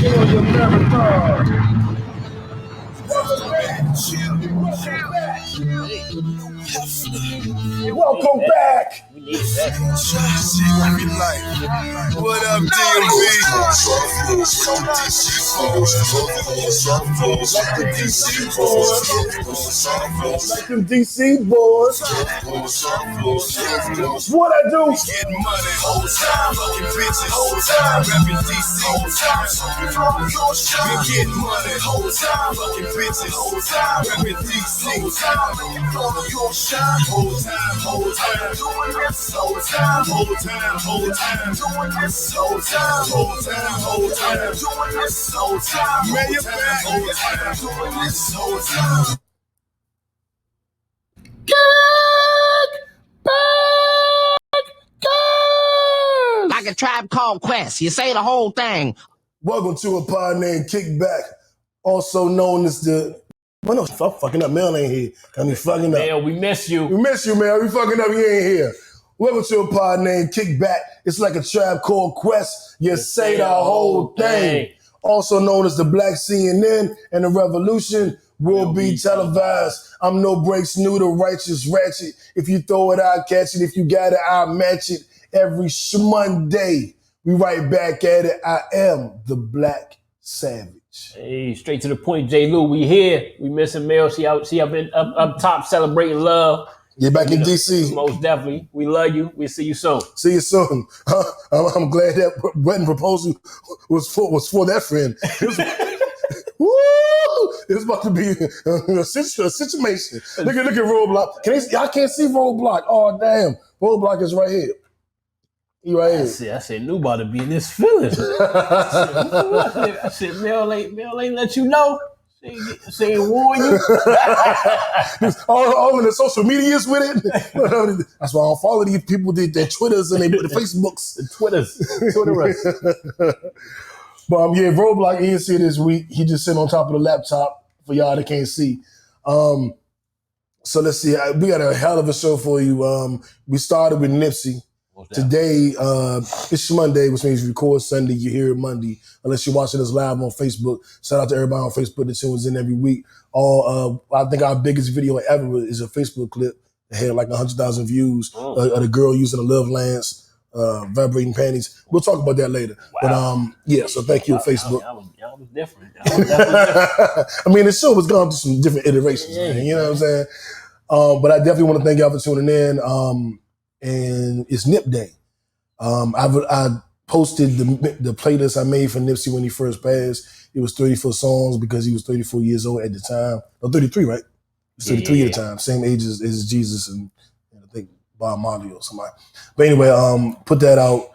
enjoy your marathon. Welcome back. We need that. What up, DMV? Like them DC boys. What I do? Getting money, whole time, fucking bitches, whole time, rapping DC, whole time, we getting money, whole time, fucking bitches, whole time, rapping DC, whole time, your shine, whole time, doing this, whole time, doing this, whole time, doing this, whole time, man, you're back, doing this, whole time. Like a Tribe Called Quest. You say the whole thing. Welcome to a Pod Named Kickback, also known as the... Well, no, I'm fucking up. Mel ain't here. We fucking up. Mel, we miss you. We miss you, man. We fucking up. He ain't here. Welcome to a Pod Named Kickback. It's like a Tribe Called Quest. You say the whole thing. Also known as the Black CNN, and the revolution will be televised. I'm no breaks new, the righteous ratchet. If you throw it, I'll catch it. If you got it, I'll match it. Every Monday, we right back at it. I am the Black Savage. Hey, straight to the point, J Lew. We here. We missing Mel. She up top celebrating love. You're back in DC. Most definitely. We love you. We'll see you soon. See you soon. I'm glad that wedding proposal was for that friend. It was about to be a situation. Look at Roadblock. Y'all can't see Roadblock. Oh damn, Roadblock is right here. He right here. I said, Nu about to be in this feeling. I said, Mel ain't let you know. She ain't warn you. all in the social medias with it. That's why I don't follow these people. Their Twitters and their Facebooks. The Twitterers. But yeah, Roadblock he didn't see it this week. He just sitting on top of the laptop for y'all that can't see. So let's see. We got a hell of a show for you. We started with Nipsey. Today, it's Monday, which means you record Sunday, you hear it Monday, unless you're watching us live on Facebook. Shout out to everybody on Facebook that tunes in every week. I think our biggest video ever is a Facebook clip that had like 100,000 views of the girl using a Love Lance, vibrating panties. We'll talk about that later. Wow. But so thank you, Facebook. Y'all was different. I mean, the show was going through some different iterations, man. You know what I'm saying? But I definitely want to thank y'all for tuning in. And it's Nip Day. I posted the playlist I made for Nipsey when he first passed. It was 34 songs because he was 34 years old at the time. No, 33, right? He was 33 at the time. Same age as Jesus and I think Bob Marley or somebody. But anyway, put that out.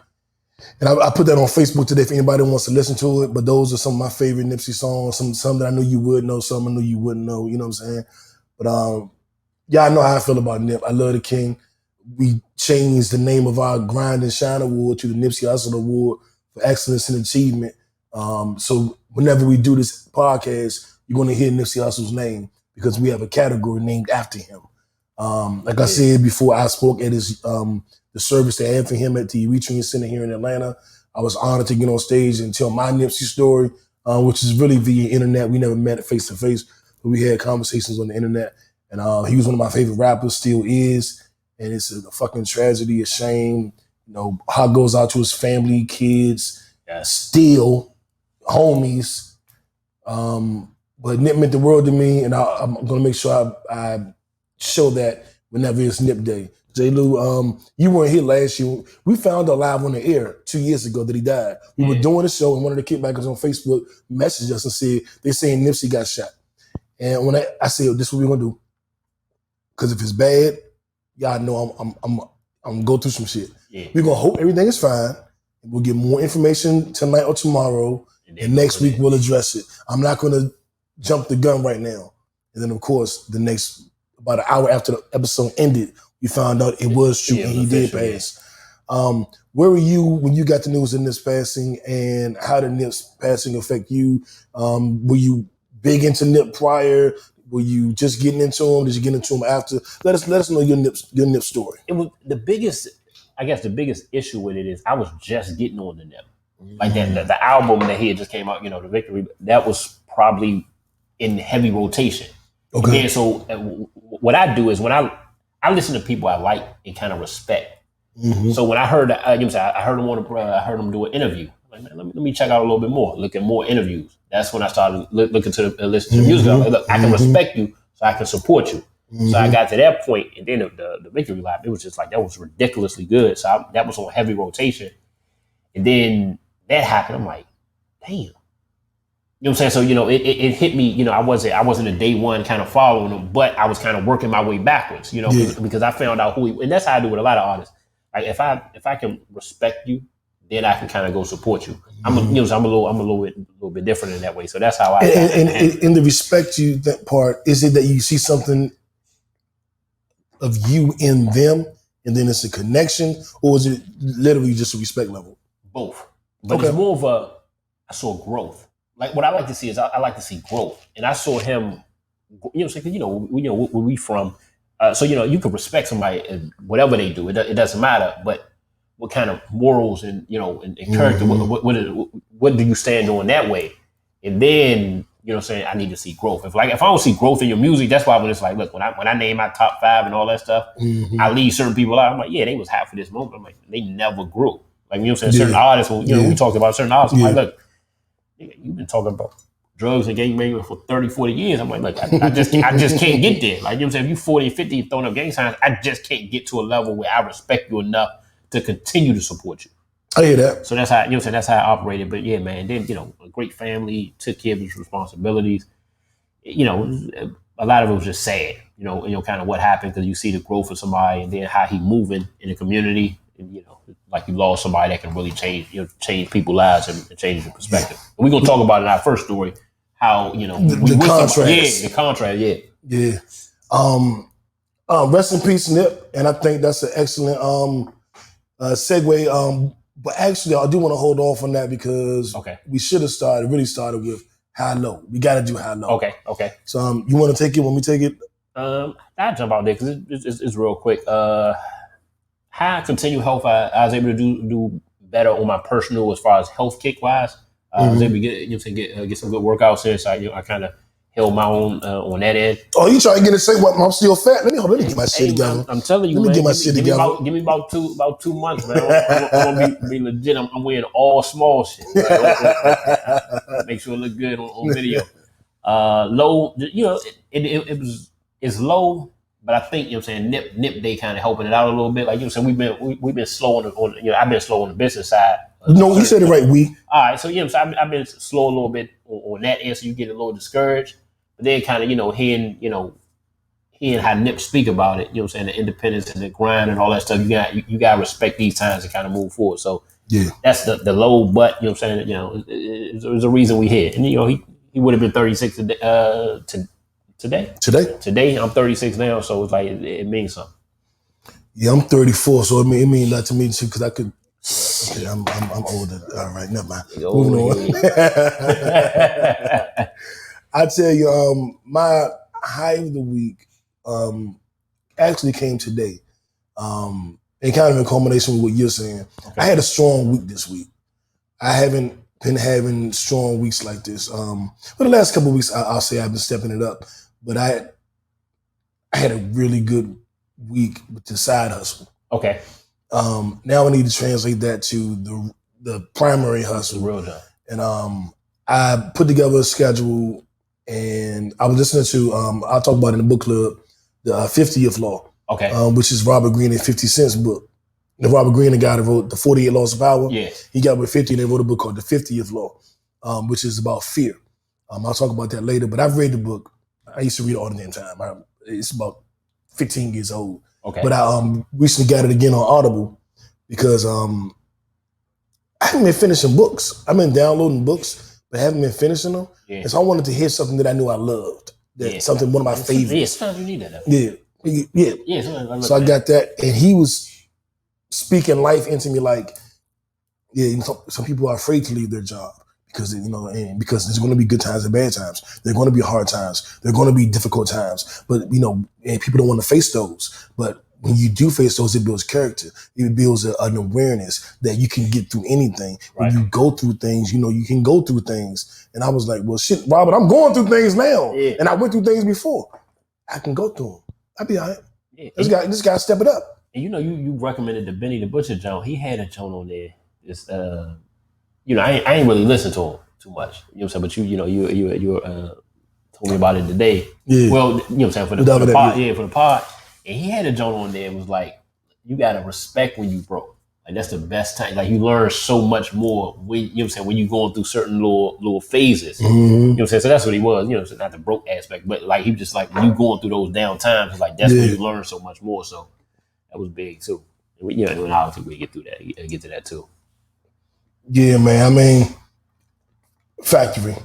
And I put that on Facebook today if anybody wants to listen to it. But those are some of my favorite Nipsey songs. Some that I knew you would know, some I knew you wouldn't know. You know what I'm saying? But I know how I feel about Nip. I love the King. We changed the name of our Grind and Shine Award to the Nipsey Hussle Award for Excellence and Achievement. So whenever we do this podcast, you're going to hear Nipsey Hussle's name because we have a category named after him. Like I said before, I spoke at his the service they had for him at the Retrain Center here in Atlanta. I was honored to get on stage and tell my Nipsey story, which is really via internet. We never met face to face, but we had conversations on the internet. And he was one of my favorite rappers, still is. And it's a fucking tragedy, a shame. You know, heart goes out to his family, kids, still, homies. But Nip meant the world to me, and I'm going to make sure I show that whenever it's Nip Day. J Lew, you weren't here last year. We found out live on the air 2 years ago that he died. We were doing a show, and one of the kickbackers on Facebook messaged us and said, they're saying Nipsey got shot. And when I said, this is what we're going to do. Because if it's bad, y'all know I'm gonna go through some shit. Yeah. We're gonna hope everything is fine. We'll get more information tonight or tomorrow, and next week we'll address it. I'm not gonna jump the gun right now. And then of course, about an hour after the episode ended, we found out it was true and he did pass. Where were you when you got the news of Nip's passing, and how did Nip's passing affect you? Were you big into Nip prior? Were you just getting into him? Did you get into him after? Let us know your Nip story. It was the biggest issue with it is I was just getting on the Nip. Like the album that he had just came out, the Victory, that was probably in heavy rotation. Okay. And so what I do is when I listen to people I like and kind of respect. So when I heard, I heard him do an interview. Like, man, let me check out a little bit more. Look at more interviews. That's when I started looking to listen to music. I was like, look, I can respect you, so I can support you. So I got to that point, and then the Victory Lap, it was just like that was ridiculously good. So that was on heavy rotation, and then that happened. I'm like, damn. You know what I'm saying? So it hit me. I wasn't a day one kind of following him, but I was kind of working my way backwards. Because I found out who he, and that's how I do with a lot of artists. Like if I can respect you, then I can kind of go support you. I'm a little bit different in that way. So that's how I. And in the respect you that part, is it that you see something of you in them, and then it's a connection, or is it literally just a respect level? Both, but it's more of I saw growth. Like what I like to see is I like to see growth, and I saw him. Where we from. So you can respect somebody and whatever they do. It doesn't matter. But what kind of morals and character? What do you stand on that way? And then I need to see growth. If I don't see growth in your music, that's why when it's like, look, when I name my top 5 and all that stuff, I leave certain people out. I'm like, yeah, they was hot for this moment. I'm like, they never grew. Like certain artists. We talked about certain artists. I'm like, look, you've been talking about drugs and gang banging for 30, 40 years. I'm like, look, I just can't get there. Like, if you 40, 50, you're throwing up gang signs, I just can't get to a level where I respect you enough to continue to support you. I hear that. So that's how, that's how I operated. But yeah, man, then, a great family, took care of his responsibilities. A lot of it was just sad, kind of what happened, because you see the growth of somebody and then how he moving in the community. And, like you lost somebody that can really change people's lives and change your perspective. Yeah. We're going to talk about in our first story, how, the contrast. The contrast, yeah. Yeah. Rest in peace, Nip. And I think that's an excellent segue. But actually, I do want to hold off on that because we should have really started with High Low. We got to do High Low. Okay. So you want to take it when we take it? I'll jump out there because it's real quick. How continued health, I was able to do better on my personal as far as health kick wise. I was able to get some good workouts in, so I kind of held my own on that end. Oh, you trying to get it? Say what? I'm still fat. Let me get my shit together. I'm telling you, let me get my shit together. Give me about 2 months, man. I'm gonna be legit. I'm wearing all small shit. Right? Make sure it look good on video. Low, it's low. But I think, Nip Day kind of helping it out a little bit. Like, we've been slow on I've been slow on the business side. No, you said it right, All right, so, so I've been slow a little bit on that end, so you get a little discouraged. But then kind of, hearing how Nip speak about it, the independence and the grind and all that stuff, you got to respect these times and kind of move forward. So, yeah, that's the low, but, there's a reason we here. And, he would have been 36 Today, I'm 36 now, so it's like it means something. Yeah, I'm 34, so it mean that to me too, because I could. Okay, I'm older. All right, never mind. Moving on. I tell you, my high of the week actually came today. And kind of in combination with what you're saying. Okay. I had a strong week this week. I haven't been having strong weeks like this. For the last couple of weeks, I'll say I've been stepping it up. But I had a really good week with the side hustle. Okay. Now I need to translate that to the primary hustle. The real job. And I put together a schedule, and I was listening to I'll talk about it in the book club, the 50th Law. Okay. Which is Robert Greene and 50 Cent's book. The Robert Greene, the guy that wrote the 48 Laws of Power. Yes. He got with 50 and they wrote a book called the 50th Law, which is about fear. I'll talk about that later, but I've read the book. I used to read it all the damn time. It's about 15 years old. Okay. But I recently got it again on Audible because I haven't been finishing books. I've been downloading books, but haven't been finishing them. Yeah. And so I wanted to hear something that I knew I loved. Something, one of my favorites. Yeah, sometimes you need that. Yeah. So I got that. And he was speaking life into me like, some people are afraid to leave their job. Because because there's going to be good times and bad times. There are going to be hard times. There are going to be difficult times. But and people don't want to face those. But when you do face those, it builds character. It builds an awareness that you can get through anything. When you go through things, you can go through things. And I was like, well, shit, Robert, I'm going through things now. Yeah. And I went through things before. I can go through them. I'll be all right. Yeah. This guy step it up. And you recommended the Benny the Butcher Jones. He had a joint on there. It's I ain't really listened to him too much. You know what I'm saying? But you told me about it today. Yeah. Well, you know what I'm saying, for the pod. Yeah, for the pod. And he had a joint on there. It was like, you gotta respect when you broke. Like that's the best time. Like you learn so much more when when you're going through certain little phases. Mm-hmm. You know what I'm saying? So that's what he was, so not the broke aspect, but like he was just like when you going through those down times, it's like that's when you learn so much more. So that was big too. And obviously we get through that, get to that too. Yeah, man. I mean, factory.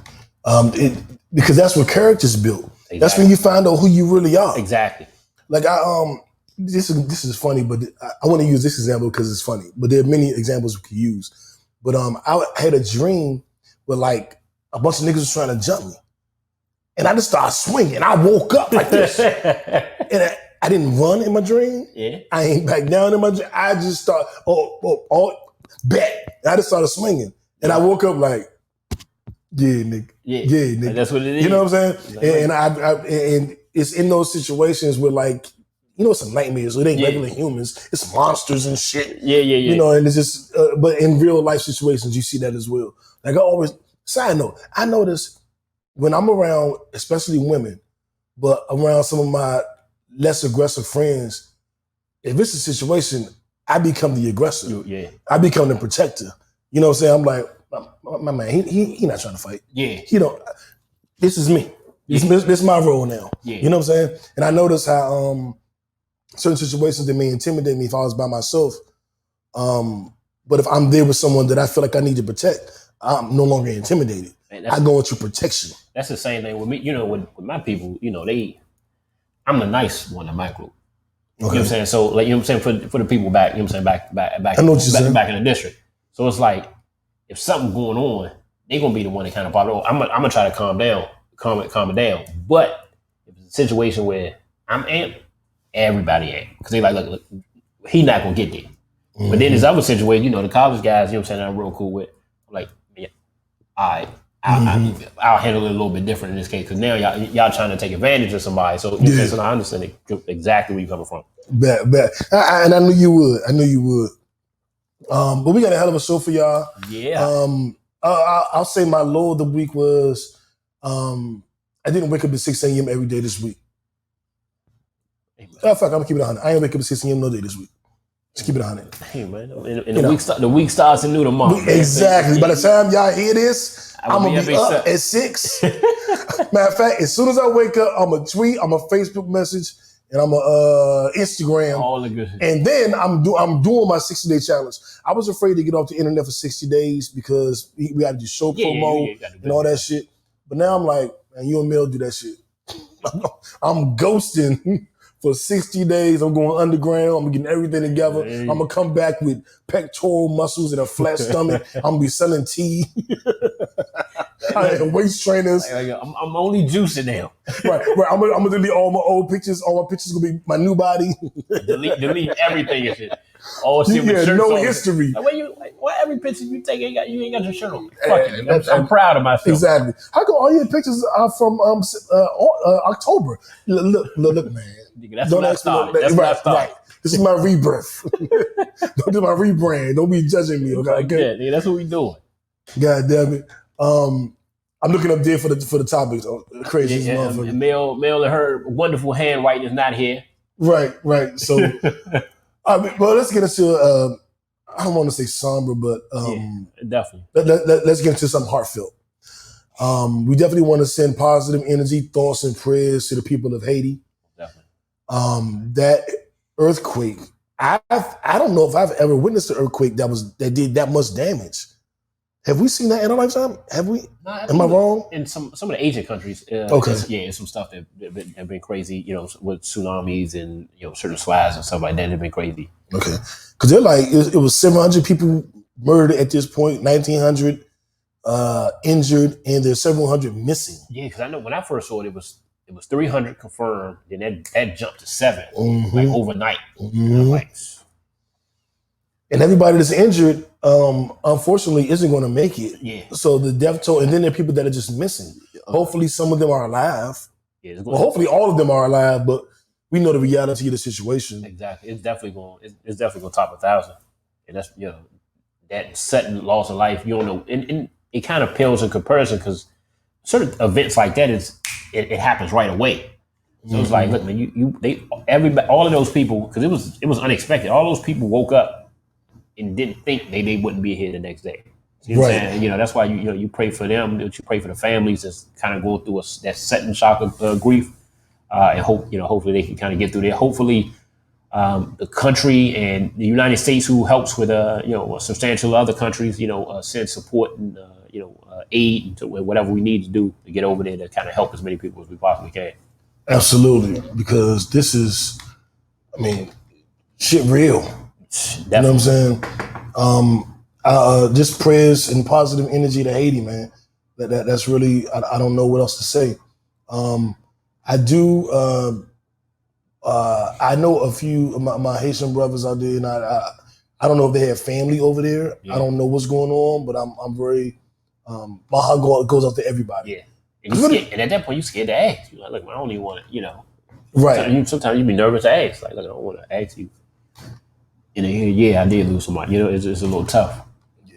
Because that's where character's built. Exactly. That's when you find out who you really are. Exactly. Like this is funny, but I want to use this example because it's funny. But there are many examples we could use. But I had a dream where like a bunch of niggas was trying to jump me, and I just started swinging. I woke up like this, and I didn't run in my dream. Yeah. I ain't back down in my dream. I just started bet. And I just started swinging, and I woke up like, yeah, nigga, yeah, nigga. That's what it is. You know what I'm saying? And it's in those situations where like, it's some nightmares. So it ain't regular humans. It's monsters and shit. Yeah. And it's just, but in real life situations, you see that as well. Like side note, I notice when I'm around, especially women, but around some of my less aggressive friends, if it's a situation, I become the aggressor. Yeah. I become the protector. You know what I'm saying? I'm like, my man, he not trying to fight. Yeah. This is me. This is my role now. Yeah. You know what I'm saying? And I notice how certain situations that may intimidate me if I was by myself. But if I'm there with someone that I feel like I need to protect, I'm no longer intimidated. I go into protection. That's the same thing with me. With my people, I'm the nice one in my group. Okay. You know what I'm saying? So like, you know what I'm saying, for the people back, you know what I'm saying, back in the district. So it's like, if something's going on, they're gonna be the one that kind of pop. I'm gonna try to calm it down. But if it's a situation where I'm amped, everybody amped. Because they like, look, he not gonna get there. Mm-hmm. But then there's other situations, the college guys, you know what I'm saying, I'm real cool with. I'm like, yeah, all right. I'll handle it a little bit different in this case because now y'all trying to take advantage of somebody. So, so I understand exactly where you're coming from. Bet. And I knew you would. But we got a hell of a show for y'all. Yeah. I'll say my low of the week was I didn't wake up at 6 a.m. every day this week. Fuck, I'm gonna keep it 100. I ain't wake up at 6 a.m. no day this week. Just keep it 100. Hey man, the week starts anew tomorrow. Exactly. By the time y'all hear this, I'm gonna be up at 6. Matter of fact, as soon as I wake up, I'm gonna tweet, I'm gonna Facebook message, and I'm gonna Instagram. All the good. And then I'm doing my 60-day challenge. I was afraid to get off the internet for 60 days because we had to do show promo and all that shit. But now I'm like, man, you and Mel do that shit. I'm ghosting. For 60 days, I'm going underground. I'm getting everything together. Hey. I'm going to come back with pectoral muscles and a flat stomach. I'm going to be selling tea. And waist trainers. I'm only juicing now. Right. I'm going to delete all my old pictures. All my pictures going to be my new body. delete everything and shit. All shit with shirts no on. History. Why every picture you take, you ain't got your shirt on? I'm proud of myself. Exactly. How come all your pictures are from October? Look, man. That's when I started. Right. This is my rebirth. Don't do my rebrand. Don't be judging me. Okay. Yeah, that's what we doing. God damn it. I'm looking up there for the topics. Crazy motherfucker. Mel and her wonderful handwriting is not here. Right. So, well, let's get into. I don't want to say somber, but definitely. Let's get into something heartfelt. We definitely want to send positive energy, thoughts, and prayers to the people of Haiti. That earthquake, I don't know if I've ever witnessed an earthquake that did that much damage. Have we seen that in our lifetime? Have we? Am I wrong? In some of the Asian countries, some stuff that have been crazy. With tsunamis and certain slides and stuff like that have been crazy. Okay, because they're like it was 700 people murdered at this point, 1,900 injured, and there's several hundred missing. Yeah, because I know when I first saw it, it was It was 300 confirmed. Then that jumped to 7, Mm-hmm. like overnight. Mm-hmm. Like, and everybody that's injured, unfortunately, isn't going to make it. yeah. So the death toll, and then there are people that are just missing. Hopefully, some of them are alive. Yeah, Well, hopefully, all of them are alive. But we know the reality of the situation. Exactly. It's definitely going to top 1,000. And that's, you know, that sudden loss of life. You don't know, and it kind of pales in comparison because certain events like that it happens right away. So it's like, look, man, everybody, all of those people, because it was unexpected. All those people woke up and didn't think they wouldn't be here the next day. You know what I'm saying? You know, that's why you pray for them. You pray for the families that's kind of going through that sudden shock of grief, and hopefully they can kind of get through there. Hopefully, the country and the United States, who helps with substantial other countries, send support and aid to whatever we need to do to get over there to kind of help as many people as we possibly can. Absolutely, because this is, I mean, shit real. Definitely. You know what I'm saying? Just prayers and positive energy to Haiti, man. That's really, I don't know what else to say. I do, I know a few of my Haitian brothers out there, and I don't know if they have family over there. Yeah. I don't know what's going on, but I'm very, my heart goes out to everybody. Yeah. And at that point, you're scared to ask. You're like, look, I don't even want to, Right. Sometimes you be nervous to ask. Like, look, I don't want to ask you. And then, yeah, I did lose somebody. It's a little tough. Yeah.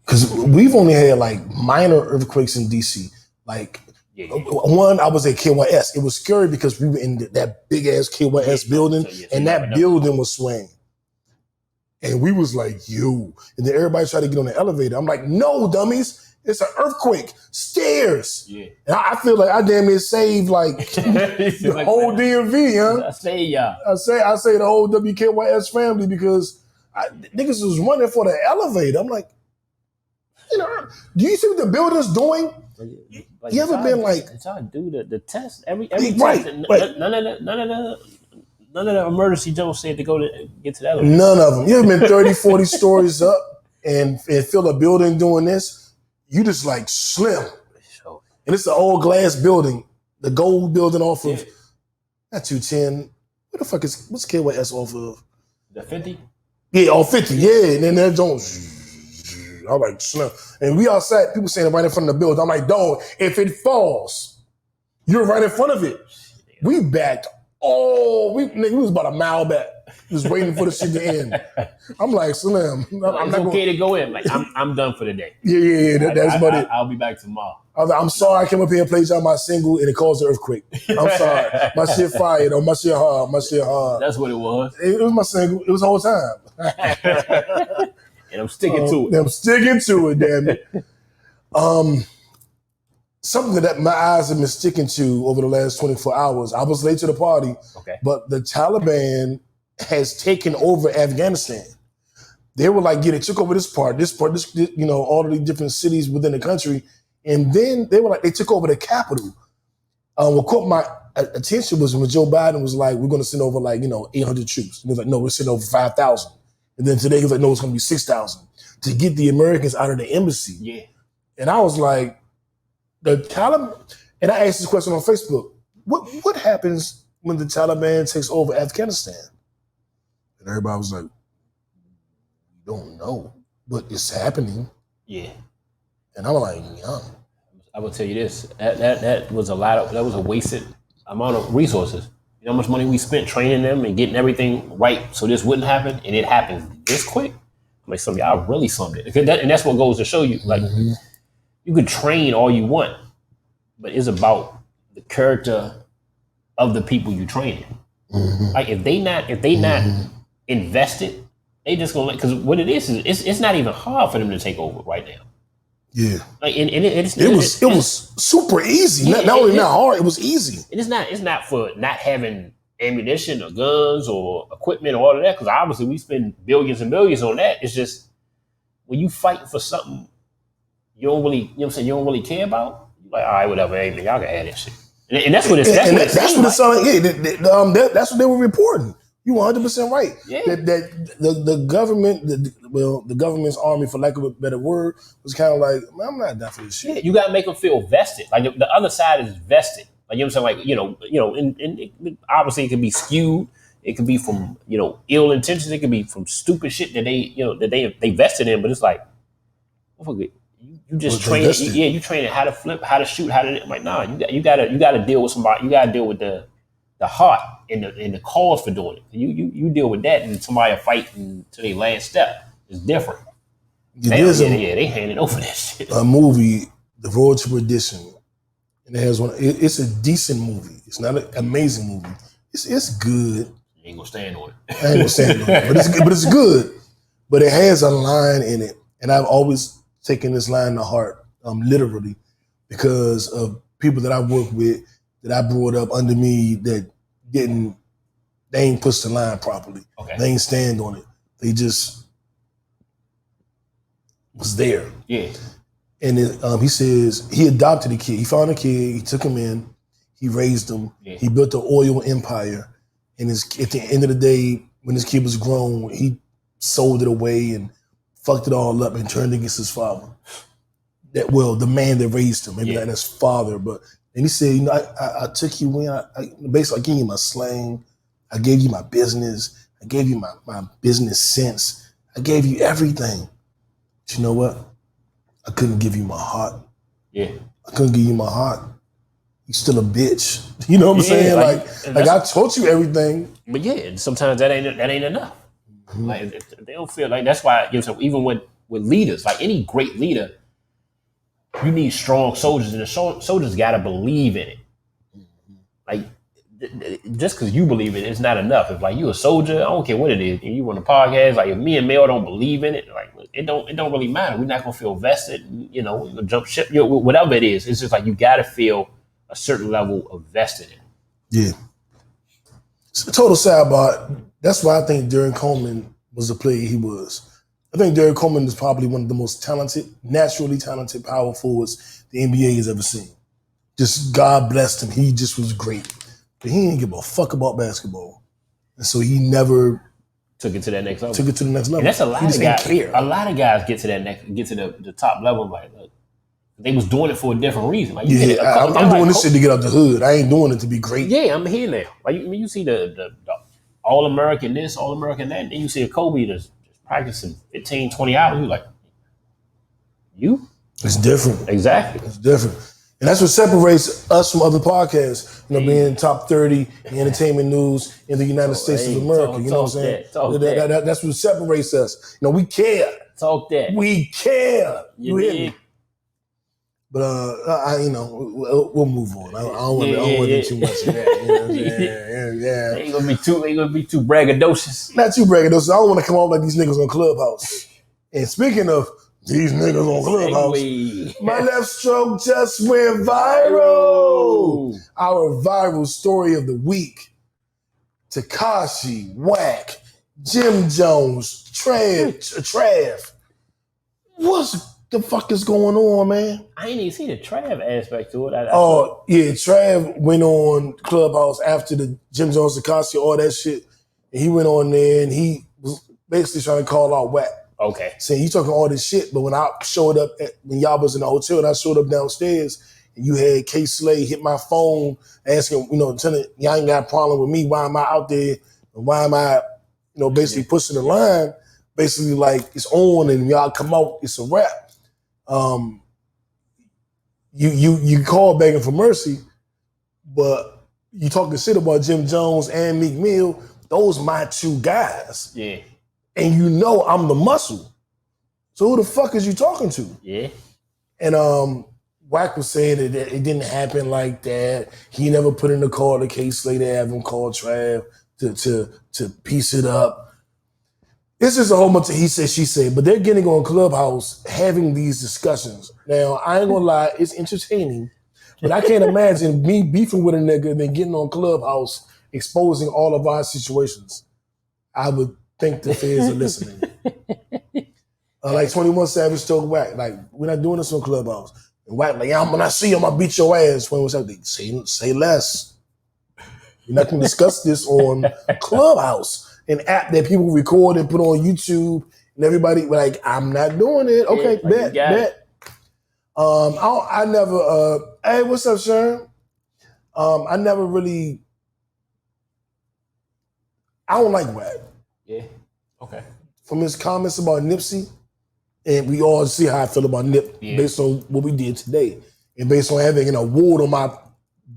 Because we've only had like minor earthquakes in DC. Like, one, I was at KYS. It was scary because we were in that big ass KYS building, and that building was swaying. And we was like, yo. And then everybody tried to get on the elevator. I'm like, no, dummies. It's an earthquake. Stairs. Yeah. And I feel like I damn near saved like the whole DMV, huh? I say y'all. I say the whole WKYS family because niggas was running for the elevator. I'm like, do you see what the building's doing? Like, you ever been like... It's hard to do the test. Every right, test. Right. None of the emergency Jones said to go to get to the elevator. None of them. You ever been 30, 40 stories up and feel a building doing this? You just like slim. And it's an old glass building, the gold building off of, not 210. What the fuck what's KYS off of? The 50? Yeah, off 50, yeah. And then that Jones, I'm like, slim. And we outside, people saying right in front of the building. I'm like, dog, if it falls, you're right in front of it. We backed we was about a mile back, just waiting for the shit to end. I'm like, Slim, it's not okay to go in. Like, I'm done for the day. Yeah. That's about it. I'll be back tomorrow. I was like, I'm sorry I came up here and played y'all my single and it caused an earthquake. I'm sorry. My shit fired or my shit hard. That's what it was. It was my single. It was the whole time. And I'm sticking to it. I'm sticking to it, damn it. Something that my eyes have been sticking to over the last 24 hours. I was late to the party, but the Taliban has taken over Afghanistan. They were like, they took over this part, all of the different cities within the country. And then they were like, they took over the capital. What caught my attention was when Joe Biden was like, we're going to send over 800 troops. And he was like, no, we're sending over 5,000. And then today he was like, no, it's going to be 6,000 to get the Americans out of the embassy. Yeah. And I was like, the Taliban, and I asked this question on Facebook, what happens when the Taliban takes over Afghanistan? And everybody was like, we don't know, but it's happening. Yeah. And I'm like, yeah. I will tell you this, that was a wasted amount of resources. You know how much money we spent training them and getting everything right so this wouldn't happen, and it happened this quick? Like, some of y'all really summed it. And that's what goes to show you, like, you could train all you want, but it's about the character of the people you training. Like, if they not invested, they just gonna because what it is it's not even hard for them to take over right now. Yeah, like it was super easy. Not only not hard, it was easy. And it's not for not having ammunition or guns or equipment or all of that, because obviously we spend billions and billions on that. It's just when you fight for something you don't really, you don't really care about, you're like, all right, whatever, hey, man, y'all can have that shit. And that's what it's that's what it sounded like. That's what they were reporting. You 100% right. Yeah. That the government, the government's army, for lack of a better word, was kind of like, man, I'm not down for this shit. Yeah, you got to make them feel vested. Like the other side is vested. Like, you know what I'm saying? Like, and obviously it can be skewed. It could be from, ill intentions. It could be from stupid shit that they vested in. But it's like, you just train it. Yeah, you train it how to flip, how to shoot, like, nah, you gotta deal with somebody. You gotta deal with the heart and the cause for doing it. You deal with that, and somebody fighting to their last step. It's different. They handed over that shit. A movie, The Road to Perdition, and it has one. It's a decent movie. It's not an amazing movie. It's good. You ain't gonna stand on it. I ain't gonna stand on it, but it's good. But it has a line in it, and I've always taken this line to heart, literally, because of people that I work with, that I brought up under me, that they ain't pushed the line properly. Okay. They ain't stand on it. They just was there. Yeah. And he says he adopted a kid. He found a kid. He took him in. He raised him. Yeah. He built an oil empire. And at the end of the day, when his kid was grown, he sold it away and fucked it all up and turned against his father. The man that raised him, maybe not his father, but. And he said, I took you in. Basically, I gave you my slang. I gave you my business. I gave you my business sense. I gave you everything. But you know what? I couldn't give you my heart. Yeah. I couldn't give you my heart. You still a bitch. You know what I'm saying? Like I taught you everything. But yeah, sometimes that ain't enough. Mm-hmm. Like they don't feel like that's why. Even with leaders, like any great leader, you need strong soldiers, and the soldiers got to believe in it. Like, just because you believe it, it's not enough. If like you a soldier, I don't care what it is, and you on a podcast, like if me and Mel don't believe in it, like it don't really matter. We're not gonna feel vested, jump ship, whatever it is. It's just like you got to feel a certain level of vested in it. Yeah. It's a total sidebar. That's why I think Derrick Coleman was the player he was. I think Derrick Coleman is probably one of the most talented, naturally talented power forwards the NBA has ever seen. Just God blessed him. He just was great. But he didn't give a fuck about basketball. And so he never took it to that next level. And that's a lot of guys. A lot of guys get to the top level. Like, look, they was doing it for a different reason. Like, I'm doing this shit to get out the hood. I ain't doing it to be great. Yeah, I'm here now. Like you see the All-American this, All-American that, and then you see a Kobe that's practicing 15, 20 hours. You're like, you? It's different. Exactly. It's different. And that's what separates us from other podcasts, being top 30 in entertainment news in the United States of America. You know what I'm saying? That's what separates us. We care. Talk that. We care. You hear me? But we'll move on. I don't want to do too much of that. You know what I'm saying? Yeah. Ain't gonna be too braggadocious. Not too braggadocious. I don't want to come off like these niggas on Clubhouse. And speaking of these niggas on Clubhouse, my left stroke just went viral. Our viral story of the week: Tekashi, Wack, Jim Jones, Trav. What's the fuck is going on, man? I ain't even see the Trav aspect to it. Trav went on Clubhouse after the Jim Jones, Tekashi, all that shit. And he went on there and he was basically trying to call out Wack. Okay. Saying you talking all this shit, but when I showed up, when y'all was in the hotel and I showed up downstairs and you had K Slay hit my phone asking, telling y'all ain't got a problem with me. Why am I out there? And why am I, basically pushing the line? Basically like it's on and y'all come out, it's a wrap. You call begging for mercy, but you talking shit about Jim Jones and Meek Mill. Those my two guys. Yeah. And I'm the muscle. So who the fuck is you talking to? Yeah. And Wack was saying that it didn't happen like that. He never put in the call to K Slay to have him call Trav to piece it up. It's just a whole bunch of he said, she said, but they're getting on Clubhouse having these discussions. Now, I ain't gonna lie, it's entertaining, but I can't imagine me beefing with a nigga and then getting on Clubhouse exposing all of our situations. I would think the feds are listening. Like 21 Savage told Wack, like, we're not doing this on Clubhouse. And Wack, like, when I see you, I'm gonna beat your ass. 21 Savage, say less. We're not gonna discuss this on Clubhouse. An app that people record and put on YouTube, and everybody like, I'm not doing it. Okay, bet. I never. Hey, what's up, Sharon? I never really. I don't like Wack. Yeah. Okay. From his comments about Nipsey, and we all see how I feel about Nip based on what we did today, and based on having an award on my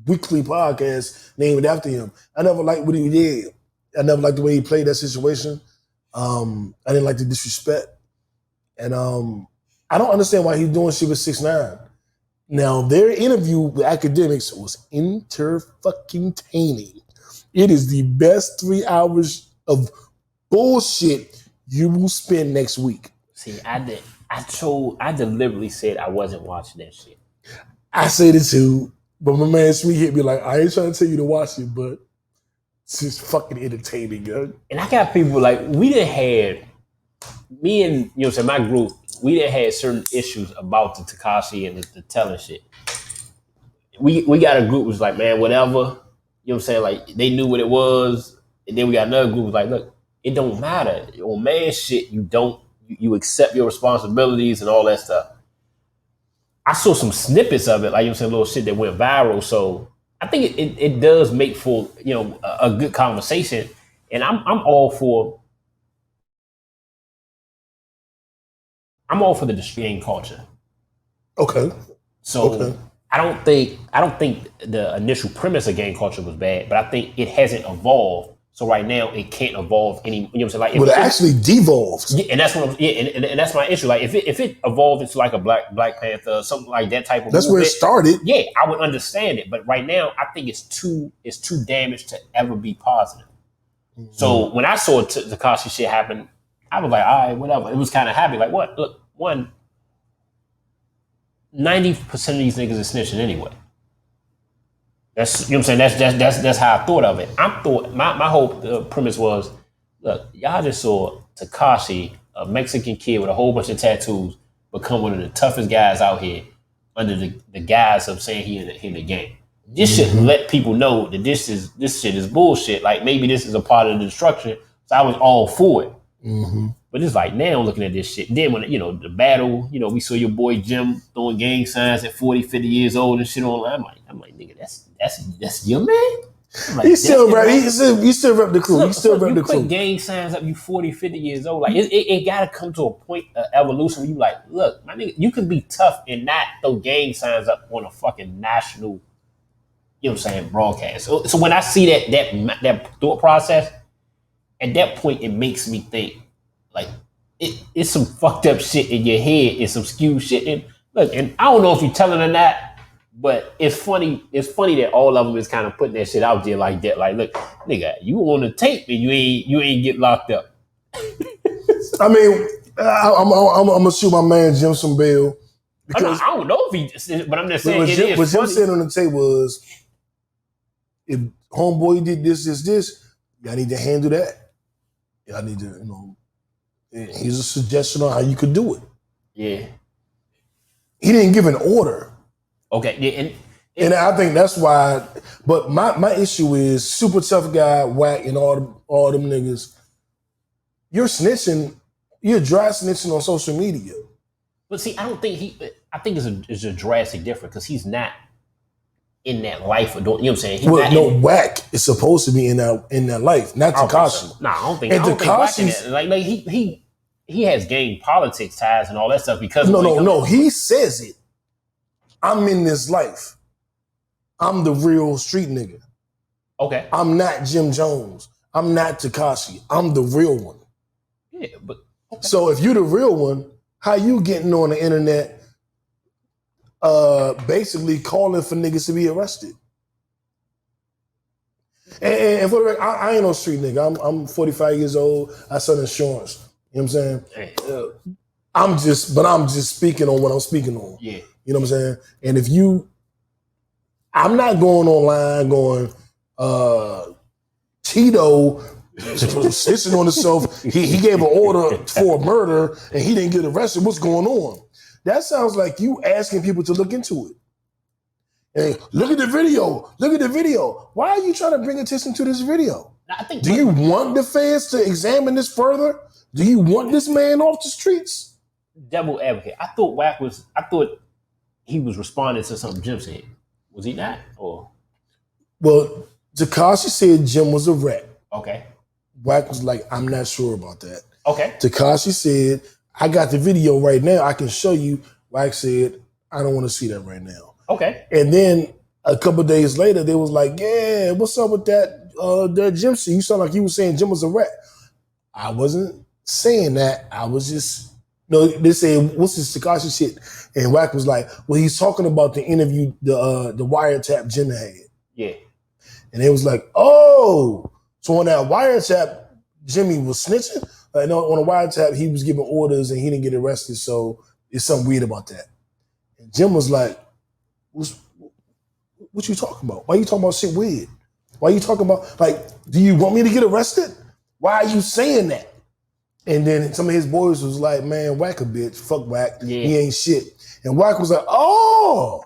weekly podcast named after him. I never liked what he did. I never liked the way he played that situation. I didn't like the disrespect, and I don't understand why he's doing shit with 6ix9ine. Now, their interview with Academics was inter-fucking-taining. It is the best 3 hours of bullshit you will spend next week. See, I deliberately said I wasn't watching that shit. I said it too, but my man Sweet hit me like, I ain't trying to tell you to watch it, but it's just fucking entertaining, yo. And I got people like, we done had, me and, you know what I'm saying, my group, we done had certain issues about the Tekashi and the telling shit. We got a group was like, man, whatever. You know what I'm saying? Like, they knew what it was. And then we got another group was like, look, it don't matter. On man shit, you accept your responsibilities and all that stuff. I saw some snippets of it, like, you know what I'm saying, little shit that went viral. So I think it does make for, you know, a good conversation. And I'm all for the gang culture. Okay. So I don't think the initial premise of gang culture was bad, but I think it hasn't evolved. So right now it can't evolve any. You know what I'm saying? Like, but it actually devolved. Yeah, and that's what I'm. Yeah, and that's my issue. Like, if it evolved into like a Black Panther, something like that type of. That's movement, where it started. Yeah, I would understand it, but right now I think it's too damaged to ever be positive. Mm-hmm. So when I saw Tekashi shit happen, I was like, all right, whatever. It was kind of happy. Like, what? Look, 90% of these niggas is snitching anyway. That's, you know what I'm saying? That's how I thought of it. My whole premise was, look, y'all just saw Tekashi, a Mexican kid with a whole bunch of tattoos, become one of the toughest guys out here under the guise of saying he in the game. This should let people know that this shit is bullshit. Like, maybe this is a part of the destruction. So I was all for it. Mm-hmm. But it's like, now looking at this shit. Then when, you know, the battle, you know, we saw your boy Jim throwing gang signs at 40, 50 years old and shit online. I'm like, nigga, that's your man? Like, he still rep the crew. Look, he still rep the crew. You put gang signs up, you 40, 50 years old. Like, it gotta come to a point of evolution where you like, look, my nigga, you can be tough and not throw gang signs up on a fucking national, you know what I'm saying, broadcast. So when I see that thought process, at that point, it makes me think, like, it's some fucked up shit in your head. It's some skewed shit. And look, and I don't know if you're telling or not, but it's funny. It's funny that all of them is kind of putting that shit out there like that. Like, look, nigga, you on the tape and you ain't get locked up. I mean, I'm gonna shoot my man Jim some bail. Because I don't know if he, but I'm just saying what Jim said on the tape was, if homeboy did this, y'all need to handle that. Y'all need to, you know, here's a suggestion on how you could do it. Yeah. He didn't give an order. Okay. Yeah, and I think that's why. But my issue is super tough guy, Wack, and all them niggas. You're snitching. You're dry snitching on social media. But see, I think it's a drastic difference because he's not in that life. You know what I'm saying? Wack is supposed to be in that life, not Tekashi. So. No, I don't think Wack in that. Like he has gang politics ties and all that stuff because no. He says it. I'm in this life. I'm the real street nigga. Okay. I'm not Jim Jones. I'm not Tekashi. I'm the real one. Yeah, but okay. So if you're the real one, how you getting on the internet? Basically calling for niggas to be arrested. And for the record, I ain't no street nigga. I'm 45 years old. I sell insurance. You know what I'm saying? I'm just speaking on what I'm speaking on. Yeah. You know what I'm saying? And I'm not going online going, Tito sitting on himself. He gave an order for a murder and he didn't get arrested. What's going on? That sounds like you asking people to look into it. Hey, look at the video. Look at the video. Why are you trying to bring attention to this video? Do you want the fans to examine this further? Do you want this man off the streets? Devil advocate. I thought he was responding to something Jim said. Was he not? Or Well, Tekashi said Jim was a rat. Okay. Wack was like, I'm not sure about that. Okay. Tekashi said, I got the video right now. I can show you. Wack said, I don't want to see that right now. Okay. And then a couple of days later, they was like, yeah, what's up with that Jim shit? You sound like you was saying Jim was a rat. I wasn't saying that. I was just, they said, what's this Tekashi shit? And Wack was like, well, he's talking about the interview, the wiretap Jim had. Yeah. And it was like, oh, so on that wiretap, Jimmy was snitching? Like, no, on a wiretap, he was giving orders and he didn't get arrested, so it's something weird about that. And Jim was like, what you talking about? Why you talking about shit weird? Why you talking about, like, do you want me to get arrested? Why are you saying that? And then some of his boys was like, man, Wack a bitch. Fuck Wack. Yeah. He ain't shit. And Wack was like, oh,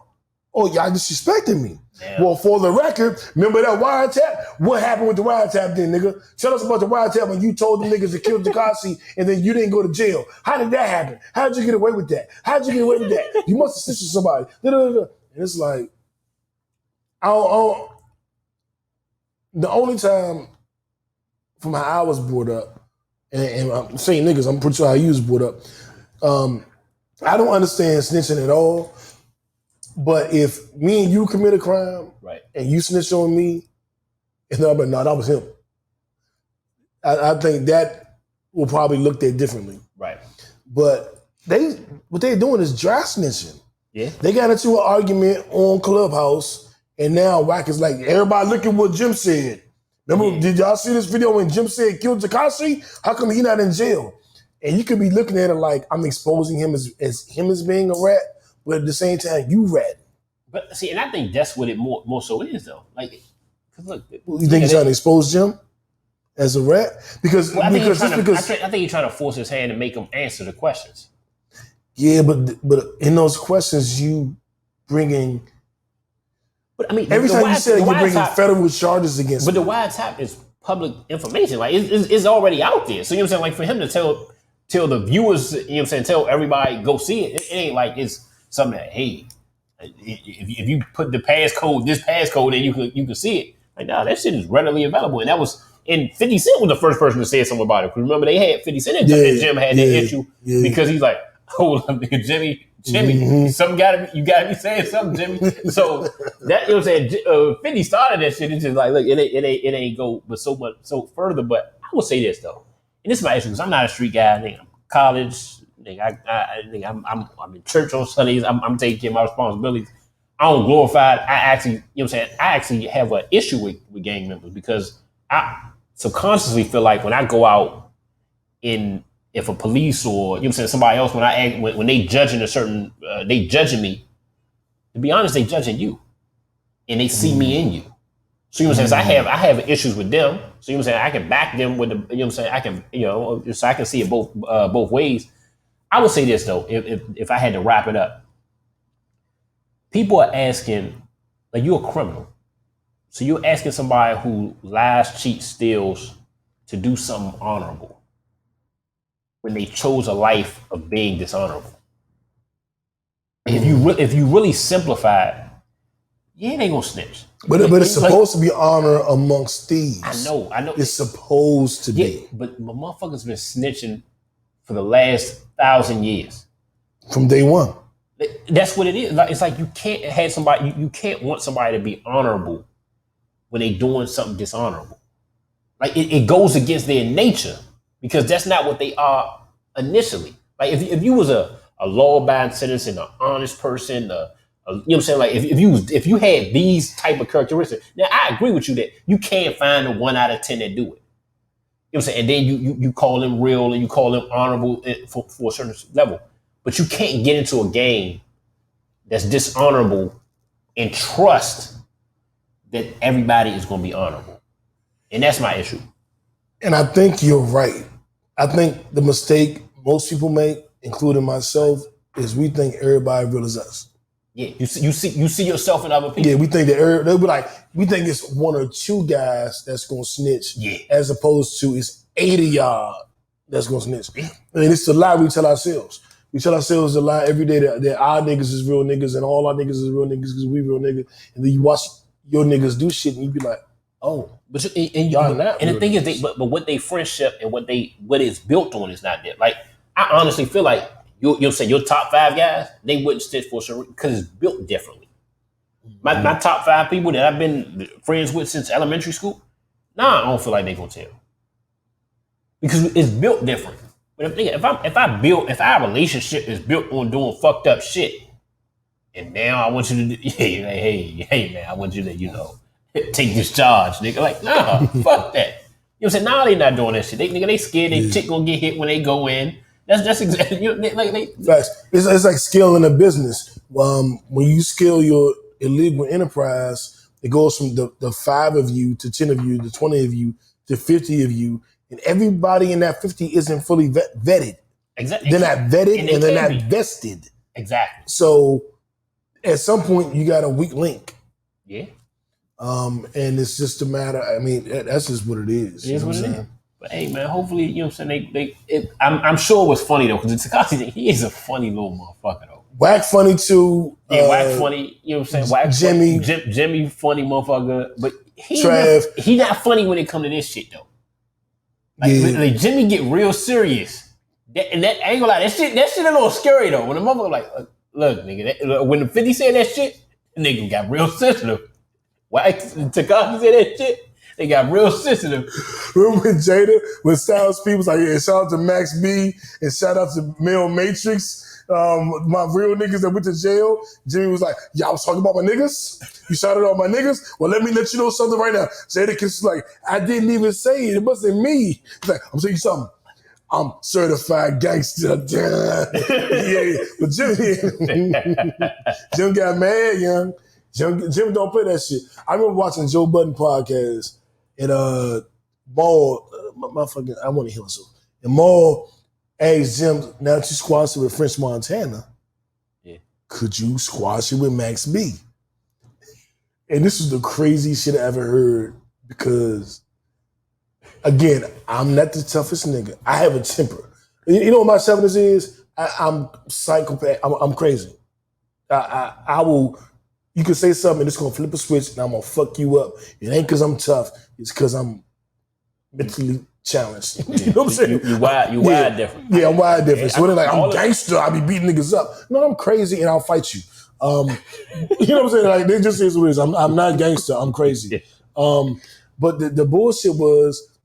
y'all disrespecting me. Damn. Well, for the record, remember that wiretap? What happened with the wiretap then, nigga? Tell us about the wiretap when you told the niggas to kill Tekashi and then you didn't go to jail. How did that happen? How did you get away with that? How did you get away with that? You must have snitched to somebody. And it's like, the only time from how I was brought up, and I'm saying niggas, I'm pretty sure how you was brought up, I don't understand snitching at all. But if me and you commit a crime, right, and you snitch on me, and I'm like, no, that was him. I think that will probably look at differently. Right. But what they're doing is dry snitching. Yeah. They got into an argument on Clubhouse, and now Wack is like, everybody look at what Jim said. Remember, did y'all see this video when Jim said kill Tekashi? How come he not in jail? And you could be looking at it like I'm exposing him as being a rat. But at the same time, you rat. But see, and I think that's what it more so is, though. Like, cause look, you think he's trying to expose Jim as a rat? Because I think he's trying to force his hand and make him answer the questions. Yeah, but in those questions, you bringing. But I mean, every time you say you're bringing federal charges against. But the wiretap is public information. Like it's already out there. So you know what I'm saying? Like for him to tell the viewers, you know what I'm saying, tell everybody go see it. It ain't like it's something that, hey, if you put this passcode, then you can see it. Like, nah, that shit is readily available. And that was, and 50 Cent was the first person to say something about it. Remember, they had 50 Cent and Jim had that issue because he's like, hold on, Jimmy, something you gotta be saying something, Jimmy. So that, you know what I'm saying, 50 started that shit. It's just like, look, it ain't go but so further. But I will say this though, and this is my issue because I'm not a street guy. I think I'm college. I'm in church on Sundays. I'm taking care of my responsibilities. I don't glorify it. I actually have an issue with gang members because I subconsciously feel like when I go out if a police or, you know what I'm saying, somebody else, when they judging they judging me, to be honest, they judging you. And they see me in you. So you know what I'm saying? So I have issues with them. So you know what I'm saying? I can back them with the, you know what I'm saying? I can, so I can see it both ways. I would say this though, if I had to wrap it up. People are asking, like, you're a criminal. So you're asking somebody who lies, cheats, steals to do something honorable when they chose a life of being dishonorable. If you really simplify it, yeah, they gonna snitch. But it's supposed to be honor amongst thieves. I know. It's supposed to be. But motherfuckers been snitching for the last 1,000 years. From day one. That's what it is. It's like you can't have somebody, you can't want somebody to be honorable when they doing something dishonorable. Like it goes against their nature because that's not what they are initially. Like if you was a law-abiding citizen, an honest person, you know what I'm saying? Like if you had these type of characteristics, now I agree with you that you can't find a 1 out of 10 that do it. You know what I'm saying? And then you call them real and you call them honorable for a certain level. But you can't get into a game that's dishonorable and trust that everybody is going to be honorable. And that's my issue. And I think you're right. I think the mistake most people make, including myself, is we think everybody real as us. Yeah, you see yourself in other people. Yeah, we think that they'll be like, we think it's 1 or 2 guys that's going to snitch, as opposed to it's 80 y'all that's going to snitch. Yeah. I mean, it's a lie we tell ourselves. We tell ourselves a lie every day that our niggas is real niggas and all our niggas is real niggas because we real niggas. And then you your niggas do shit and you be like, oh, but y'all not. And the thing is, but what they friendship and what it's built on is not there. Like I honestly feel like you'll say your top 5 guys, they wouldn't stitch for sure because it's built differently. My top 5 people that I've been friends with since elementary school, I don't feel like they gonna tell because it's built different. But if our relationship is built on doing fucked up shit, and now I want you to hey man, I want you to take this charge, nigga. Like nah, fuck that. You know what I'm saying? Nah, they not doing that shit. They scared they chick gonna get hit when they go in. That's exactly facts. It's like scaling a business. When you scale your illegal enterprise, it goes from the 5 of you to 10 of you to 20 of you to 50 of you, and everybody in that 50 isn't fully vetted. Exactly. They're not vetted and they're not vested. Exactly. So at some point you got a weak link. Yeah. And it's just a matter. I mean, that's just what it is. It is what it is. But hey, man, hopefully, you know what I'm saying. I'm sure it was funny though, because Tekashi, he is a funny little motherfucker though. Wack funny too. Yeah, Wack funny. You know what I'm saying. Wack Jimmy funny motherfucker. But Trav, he not funny when it come to this shit though. Like Jimmy get real serious. And that I ain't gonna lie, that shit a little scary though. When the motherfucker like, look, nigga, when the 50 said that shit, the nigga got real sensitive. Wack Tekashi said that shit. They got real sensitive. Remember when Styles P was like, yeah, shout out to Max B and shout out to Male Matrix, my real niggas that went to jail. Jimmy was like, yeah, I was talking about my niggas. You shouted out my niggas? Well, let me let you know something right now. Jadakiss like, I didn't even say it. It wasn't me. He's like, I'm saying something. I'm certified gangster. Yeah, but Jim got mad, young. Jim don't play that shit. I remember watching Joe Budden podcast. And Maul, I want to hear him. And Maul asked Jim, now that you squashed it with French Montana, could you squash it with Max B? And this is the craziest shit I ever heard because, again, I'm not the toughest nigga. I have a temper. You know what my toughness is? I'm psychopath. I'm crazy. I will... You can say something and it's going to flip a switch and I'm going to fuck you up. It ain't because I'm tough. It's because I'm mentally challenged. You know what I'm saying? You wired different. Yeah, I'm wired different. So they're like, I'm gangster. I be beating niggas up. No, I'm crazy and I'll fight you. You know what I'm saying? Like, they just is what it is. I'm not gangster. I'm crazy. But the bullshit was,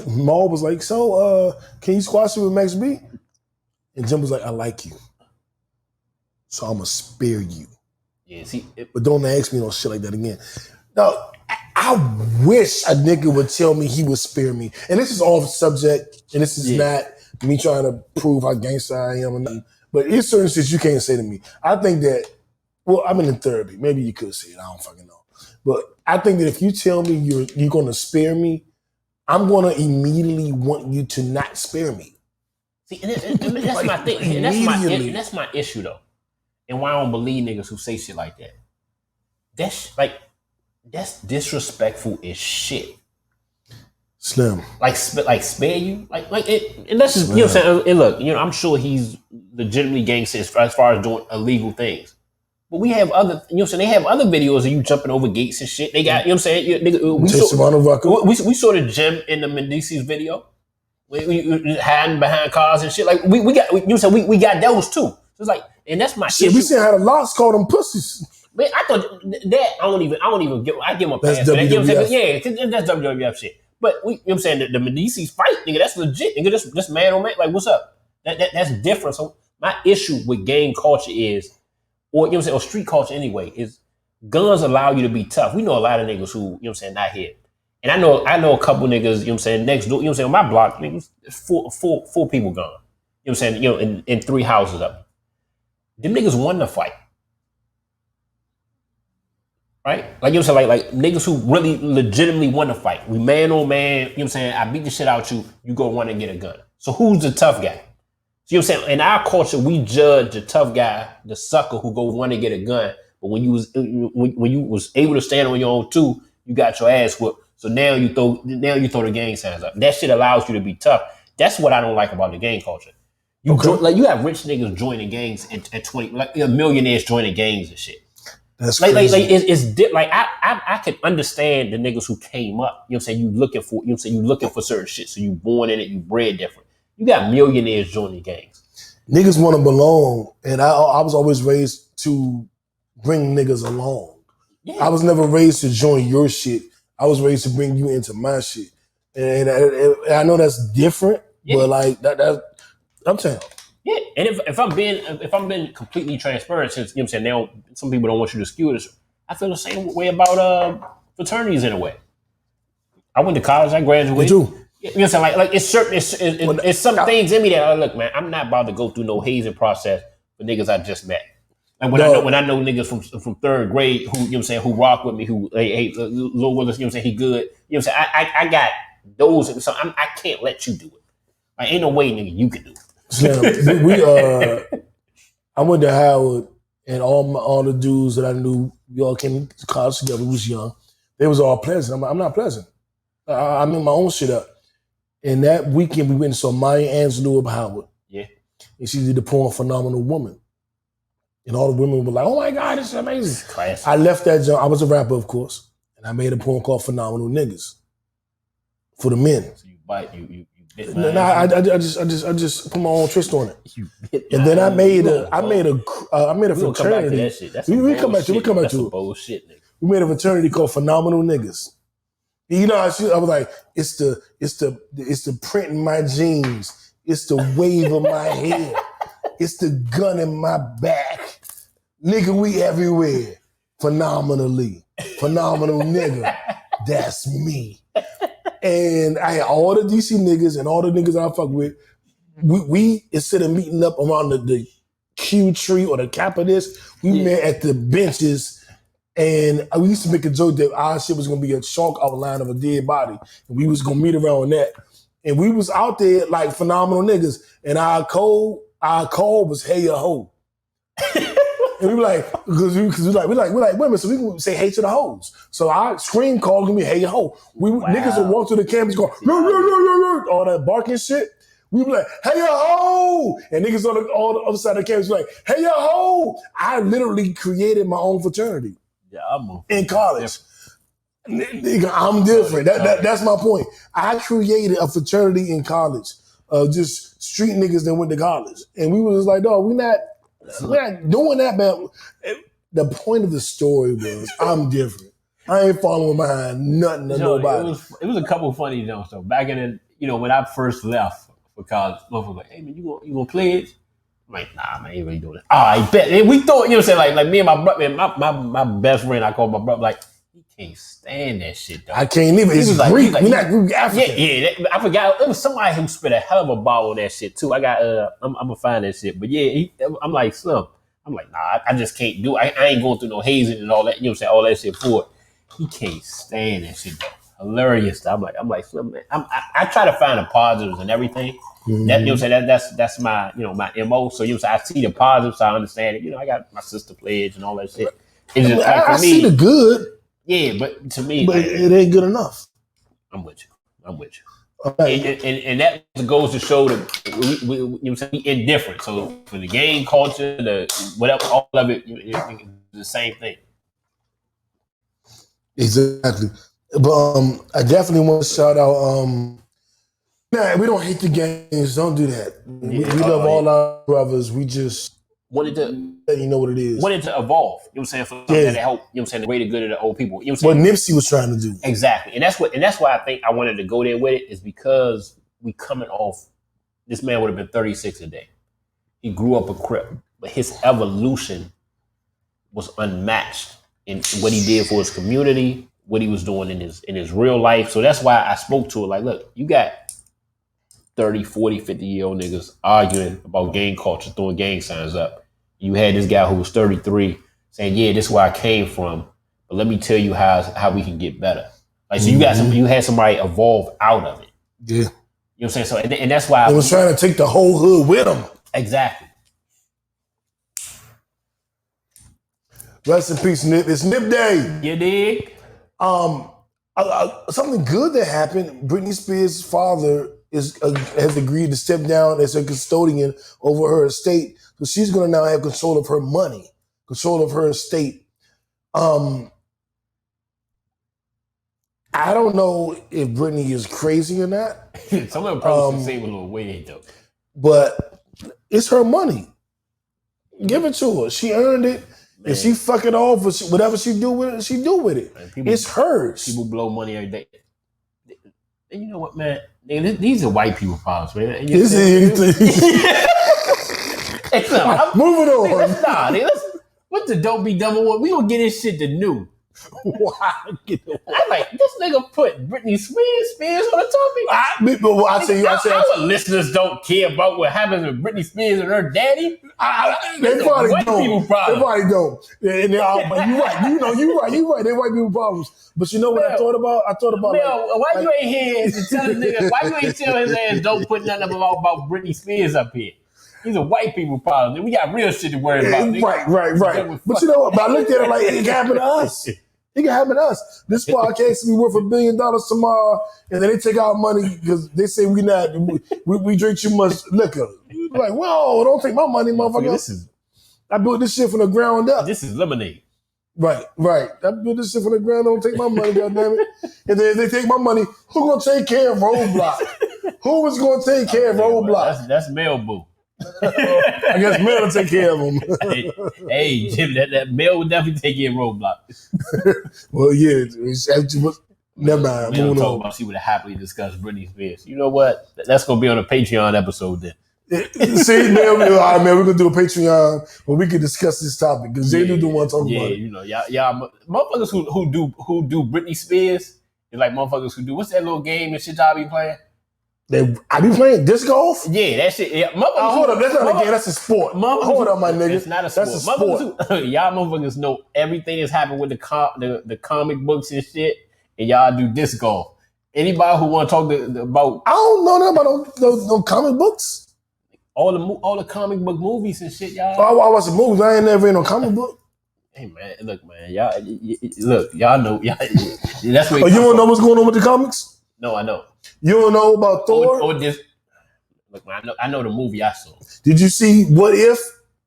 Maul was like, so can you squash it with Max B? And Jim was like, I like you. So I'm going to spare you. Yeah, see, but don't ask me no shit like that again. Now, I wish a nigga would tell me he would spare me. And this is off subject, and this is not me trying to prove how gangster I am or nothing. But it's certain shit you can't say to me. I think that, well, I'm in therapy. Maybe you could say it. I don't fucking know. But I think that if you tell me you're going to spare me, I'm going to immediately want you to not spare me. See, and that's like, my thing. And that's my issue, though. And why I don't believe niggas who say shit like that. That's disrespectful as shit. Slim. Like spare you? Like it, and that's just, you know what I'm saying? And look, I'm sure he's legitimately gangster as far as doing illegal things. But we have other, you know what I'm saying? They have other videos of you jumping over gates and shit. They got, you know what I'm saying? We saw the gym in the Medici's video. We hiding behind cars and shit. Like we got, you know what I'm saying? We got those too. So it's like, and that's my shit. We seen how the Lots called them pussies. Man, I thought that I don't even give. I give them a pass. That's WWF. You know what I'm saying? Yeah, that's WWF shit. But you know what I'm saying? The Medici's fight, nigga, that's legit. Nigga, that's man on man. Like, what's up? That's different. So my issue with gang culture is, or you know what I'm saying, or street culture anyway, is guns allow you to be tough. We know a lot of niggas who, you know what I'm saying, not here. And I know a couple niggas, you know what I'm saying, next door, you know what I'm saying, on my block, niggas, four people gone. You know what I'm saying, in 3 houses up. Them niggas won the fight. Right? Like, you know what I'm saying, like niggas who really legitimately won the fight. We man on man, you know what I'm saying, I beat the shit out you, you go run and get a gun. So who's the tough guy? So, you know what I'm saying, in our culture, we judge the tough guy, the sucker who go run and get a gun. But when you was able to stand on your own too, you got your ass whooped. So now you throw the gang signs up. That shit allows you to be tough. That's what I don't like about the gang culture. You have rich niggas joining gangs at 20, like millionaires joining gangs and shit. That's crazy. I can understand the niggas who came up. You know what I'm saying? You looking for certain shit. So you born in it, you bred different. You got millionaires joining gangs. Niggas want to belong, and I was always raised to bring niggas along. Yeah. I was never raised to join your shit. I was raised to bring you into my shit. And I know that's different, but like that I'm saying. Yeah, and if I'm being completely transparent, since you know what I'm saying, now some people don't want you to skew this, I feel the same way about fraternities in a way. I went to college, I graduated. Me too. You know what I'm saying? Like it's certain it's some things in me that look, man, I'm not about to go through no hazing process for niggas I just met. Like when I know niggas from third grade who, you know what I'm saying, who rock with me, who hey Lil Willis, you know what I'm saying, he good. You know what I'm saying? I got those, so I can't let you do it. Like ain't no way, nigga, you can do it. I went to Howard, and all the dudes that I knew, we all came to college together. We was young. They was all pleasant. I'm not pleasant. I made my own shit up. And that weekend, we went and saw Maya Angelou of Howard. Yeah. And she did the poem "Phenomenal Woman." And all the women were like, "Oh my God, this is amazing." Classic. I left that job. I was a rapper, of course, and I made a poem called "Phenomenal Niggas" for the men. So you bite you. I just put my own twist on it. And then I made a fraternity. We come back to it. Bullshit, nigga. We made a fraternity called Phenomenal Niggas. You know, I was like, it's the print in my jeans, it's the wave of my hair, it's the gun in my back. Nigga, we everywhere. Phenomenal nigga. That's me. And I had all the DC niggas and all the niggas I fuck with. We instead of meeting up around the Q tree or the cap of this, we met at the benches. And we used to make a joke that our shit was gonna be a chalk outline of a dead body, and we was gonna meet around that. And we was out there like phenomenal niggas. And our code was "Hey ya ho." And we were like, because we're like women, so we can say "Hey" to the hoes. So our scream call gonna be "Hey ya ho." Niggas would walk through the campus going all that barking shit. We were like, "Hey ya ho," and niggas on the other side of the campus were like, "Hey ya ho." I literally created my own fraternity. Yeah, in college. Nigga, I'm different. That's my point. I created a fraternity in college of just street niggas that went to college, and we was like, "Dog, we're not doing that, man." The point of the story was, I'm different. I ain't following behind nothing to nobody. It was a couple funny jokes though. Back in when I first left for college, motherfucker was like, "Hey man, you gonna pledge?" I'm like, "Nah, man, I ain't really doing it." I bet. And we thought, you know what I'm saying, like me and my brother, my best friend, I call my brother, like, he can't stand that shit though. I can't even. It's Greek. We're not Greek African. Yeah. I forgot. It was somebody who spit a hell of a ball on that shit too. I got. I'm gonna find that shit. But yeah, I'm like, Slim. I'm like, nah, I just can't do it. I ain't going through no hazing and all that. You know what I'm saying? All that shit for it. He can't stand that shit though. Hilarious. I'm like, Slim, man. I try to find the positives and everything. Mm-hmm. That, you know what I'm saying? That's my, my MO. So you know what I'm saying? I see the positives, so I understand it. I got my sister pledge and all that shit. It's just like for me, see the good. Yeah, but to me, but it ain't good enough. I'm with you. Okay. And that goes to show that we you know what I'm saying, we indifferent. So for the gang culture, the whatever, all of it, it's the same thing. Exactly. But I definitely want to shout out. Nah, we don't hate the gangs. Don't do that. We love all our brothers. We just wanted to let you know what it is. Wanted to evolve. You know what I'm saying? For something that help. You know what I'm saying? The greater good of the old people. You know what Nipsey was trying to do. Exactly. And that's why I think I wanted to go there with it, is because we coming off. This man would have been 36 today. He grew up a Crip, but his evolution was unmatched in what he did for his community, what he was doing in his real life. So that's why I spoke to it. Like, look, you got 30, 40, 50-year-old niggas arguing about gang culture, throwing gang signs up. You had this guy who was 33 saying, "Yeah, this is where I came from, but let me tell you how we can get better." Like, so you had somebody evolve out of it. Yeah. You know what I'm saying? So, and that's why I was trying to take the whole hood with him. Exactly. Rest in peace, Nip. It's Nip Day. You dig? Something good that happened. Britney Spears' father has agreed to step down as a custodian over her estate. So she's going to now have control of her money, control of her estate. I don't know if Britney is crazy or not. Some of them probably say a little weird though. But it's her money. Give it to her. She earned it. Man. If she fuck it off, or whatever she do with it, she do with it. Man, it's hers. People blow money every day. And you know what, man? These are white people problems, man. This is moving on. Nah, what the don't be dumb one? We gonna get this shit to Nu. Why? I'm like, this nigga put Britney Spears on the topic. I say our listeners don't care about what happens with Britney Spears and her daddy. They probably don't. They probably don't. And but you're right. You're right. They're white people problems. But you know what I thought about? Why you ain't here to tell a nigga? Why you ain't tell his ass don't put nothing about Britney Spears up here? These are white people problems. We got real shit to worry about. Right. But you know what? But I looked at it like it can happen to us. It can happen to us. This podcast will be worth $1 billion tomorrow, and then they take our money because they say we drink too much liquor. We're like, whoa, don't take my money, motherfucker. I built this shit from the ground up. This is lemonade. Right. I built this shit from the ground up. Don't take my money, goddammit. And then if they take my money, who gonna take care of Roadblock? Who is gonna take care of Roadblock? That's Mel Boo. I guess Mel will take care of him. hey, Jim, that Mel would definitely take care of Roadblock. Well, yeah. Never mind. We don't talk about. She would have happily discussed Britney Spears. You know what? That's gonna be on a Patreon episode then. See, man, we're gonna do a Patreon where we can discuss this topic because they do want to talk about it. You know, y'all motherfuckers who do Britney Spears is like motherfuckers who do what's that little game and shit y'all be playing? I be playing disc golf? Yeah, that shit. Yeah. Hold up, that's not a game, that's a sport. Hold up, my nigga. It's not a sport. That's a sport. Y'all motherfuckers know everything that's happened with the comic books and shit, and y'all do disc golf. Anybody who want to talk about... I don't know nothing about no comic books. All the comic book movies and shit, y'all. I watch the movies. I ain't never in no comic book. Hey, man, look, man. Y'all know. That's what you don't know what's going on with the comics? No, I know. You don't know about Thor? Look, man, I know the movie I saw. Did you see What If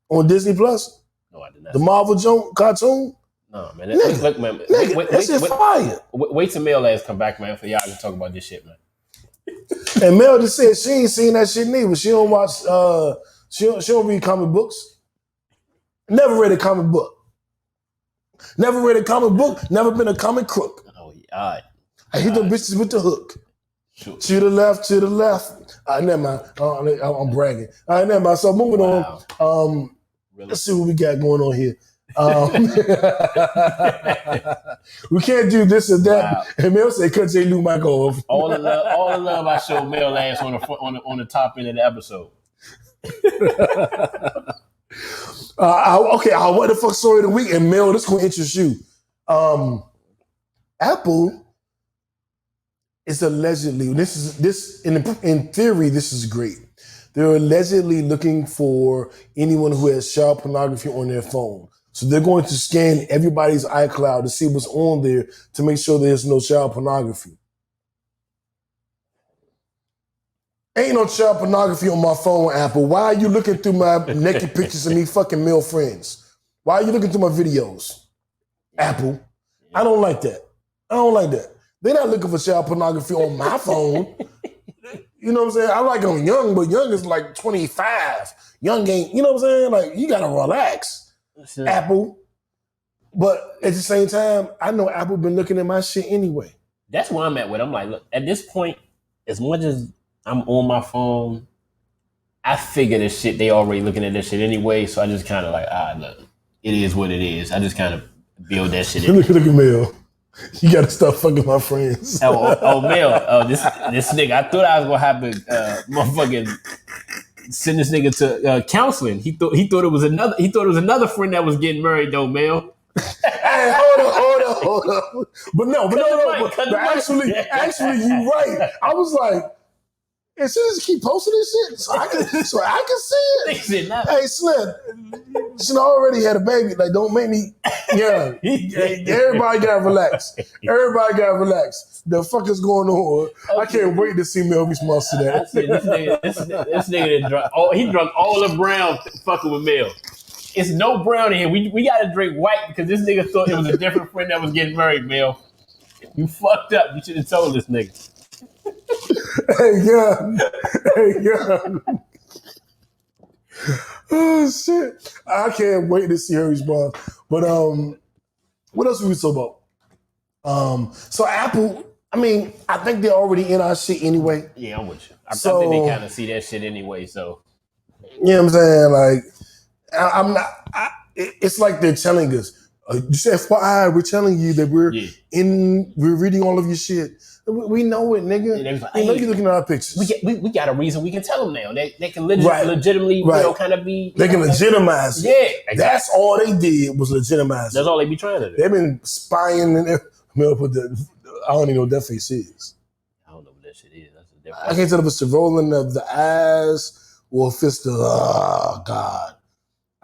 on Disney Plus? No, I did not. The Marvel cartoon? No, man. Look, man. That shit fire. Wait till Mel ass come back, man, for y'all to talk about this shit, man. And Mel just said she ain't seen that shit neither. She don't watch. She don't read comic books. Never read a comic book. Never been a comic crook. Oh, yeah. I hit them bitches with the hook. Sure. To the left. Never mind. I'm bragging. Never mind. So moving on. Really? Let's see what we got going on here. We can't do this or that. Wow. And Mel said, "Cut J Lew might go off." All the love I showed Mel ass on the top end of the episode. Okay, what the fuck story of the week? And Mel, this gonna interest you. Apple is allegedly in theory this is great. They're allegedly looking for anyone who has child pornography on their phone. So they're going to scan everybody's iCloud to see what's on there to make sure there's no child pornography. Ain't no child pornography on my phone, Apple. Why are you looking through my naked pictures of me fucking male friends? Why are you looking through my videos, Apple? I don't like that. They're not looking for child pornography on my phone. You know what I'm saying? I like it on Young, but Young is like 25. Young ain't, you know what I'm saying? Like, you gotta relax. Sure. Apple. But at the same time, I know Apple been looking at my shit anyway. That's where I'm at with. I'm like, look, at this point, as much as I'm on my phone, I figure this shit, they already looking at this shit anyway, so I just kind of like, look, it is what it is. I just kind of build that shit in. Look at Mel. You gotta stop fucking my friends. Mel, this nigga, I thought I was gonna have to motherfucking send this nigga to counseling. He thought it was another friend that was getting married though, Mel. Hey, hold on. But actually, you're right. I was like, and she just keep posting this shit so I can see it. Hey, Slim, she already had a baby. Like, don't make me young. Everybody gotta relax. The fuck is going on? Okay. I can't wait to see Mel response to that. This nigga drunk. He drunk all the brown fucking with Mel. It's no brown in here. We got to drink white because this nigga thought it was a different friend that was getting married, Bill. You fucked up. You should have told this nigga. Hey, yeah. Oh, shit. I can't wait to see her response. But what else were we talking about? So Apple, I mean, I think they're already in our shit anyway. Yeah, I'm with you. I think they kind of see that shit anyway, so. You know what I'm saying? Like, I'm not, it's like they're telling us, you said FYI, we're telling you that we're reading all of your shit. We know it, nigga. Like, we know you're looking at our pictures. We got a reason we can tell them now. They can legitimately, you know, kind of be. They can legitimize it. Yeah, exactly. That's all they did was legitimize it. That's all they be trying to do. They've been spying in there. I don't even know what that face is. I don't know what that shit is. That's a different. I can't tell if it's the rolling of the eyes or if it's the, oh, God.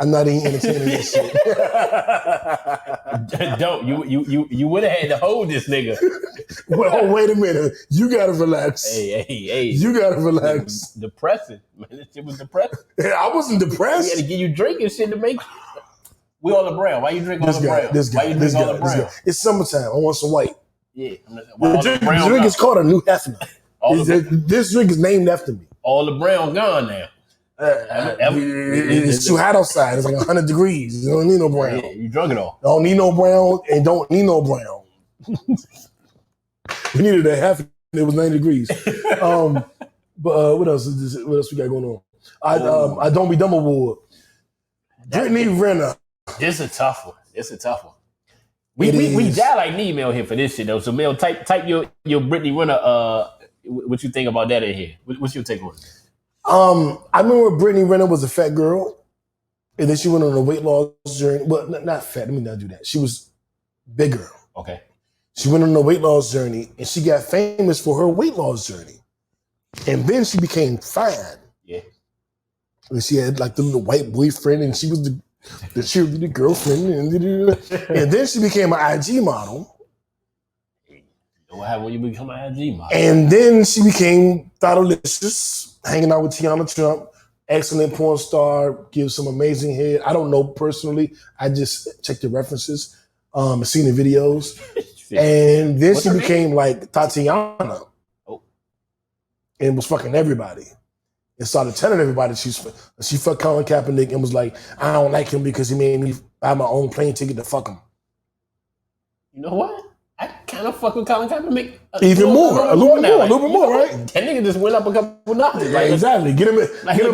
I'm not even entertaining this shit. Don't. You would have had to hold this nigga. Well, wait a minute. You gotta relax. Hey. You gotta relax. Depressing. Man, this shit was depressing. I wasn't depressed. We had to give you drinking shit to make. We all the brown. Why you drink all the brown? Why you drink all the brown? It's summertime. I want some white. Yeah. The drink is called a New Hefner. This drink is named after me. All the brown gone now. It's too hot outside. It's like 100 degrees. You don't need no brown. Yeah, you drunk it all. Don't need no brown and don't need no brown. We needed a half. It was 90 degrees. But what else? What else we got going on? I Don't Be Dumb Award. Britney Renner. This is a tough one. We die like an email here for this shit though. So Mel, type your Britney Renner. What you think about that in here? What's your take on it? I remember Britney Renner was a fat girl, and then she went on a weight loss journey. Well, not fat. Let me not do that. She was bigger. Okay. She went on a weight loss journey, and she got famous for her weight loss journey. And then she became fine. Yeah. And she had like the little white boyfriend, and she was the cheerleader girlfriend, and then she became an IG model. What happened when you become an IG model? And then she became Thoughtolicious, hanging out with Tiana Trump, excellent porn star, gives some amazing head. I don't know personally. I just checked the references, seen the videos. And then she became like Tatiana. Oh. And was fucking everybody. And started telling everybody she fucked Colin Kaepernick and was like, I don't like him because he made me buy my own plane ticket to fuck him. You know what? I kind of fuck with Colin Kaepernick. A little bit more, right? That nigga just went up a couple notches. Like, exactly. Get him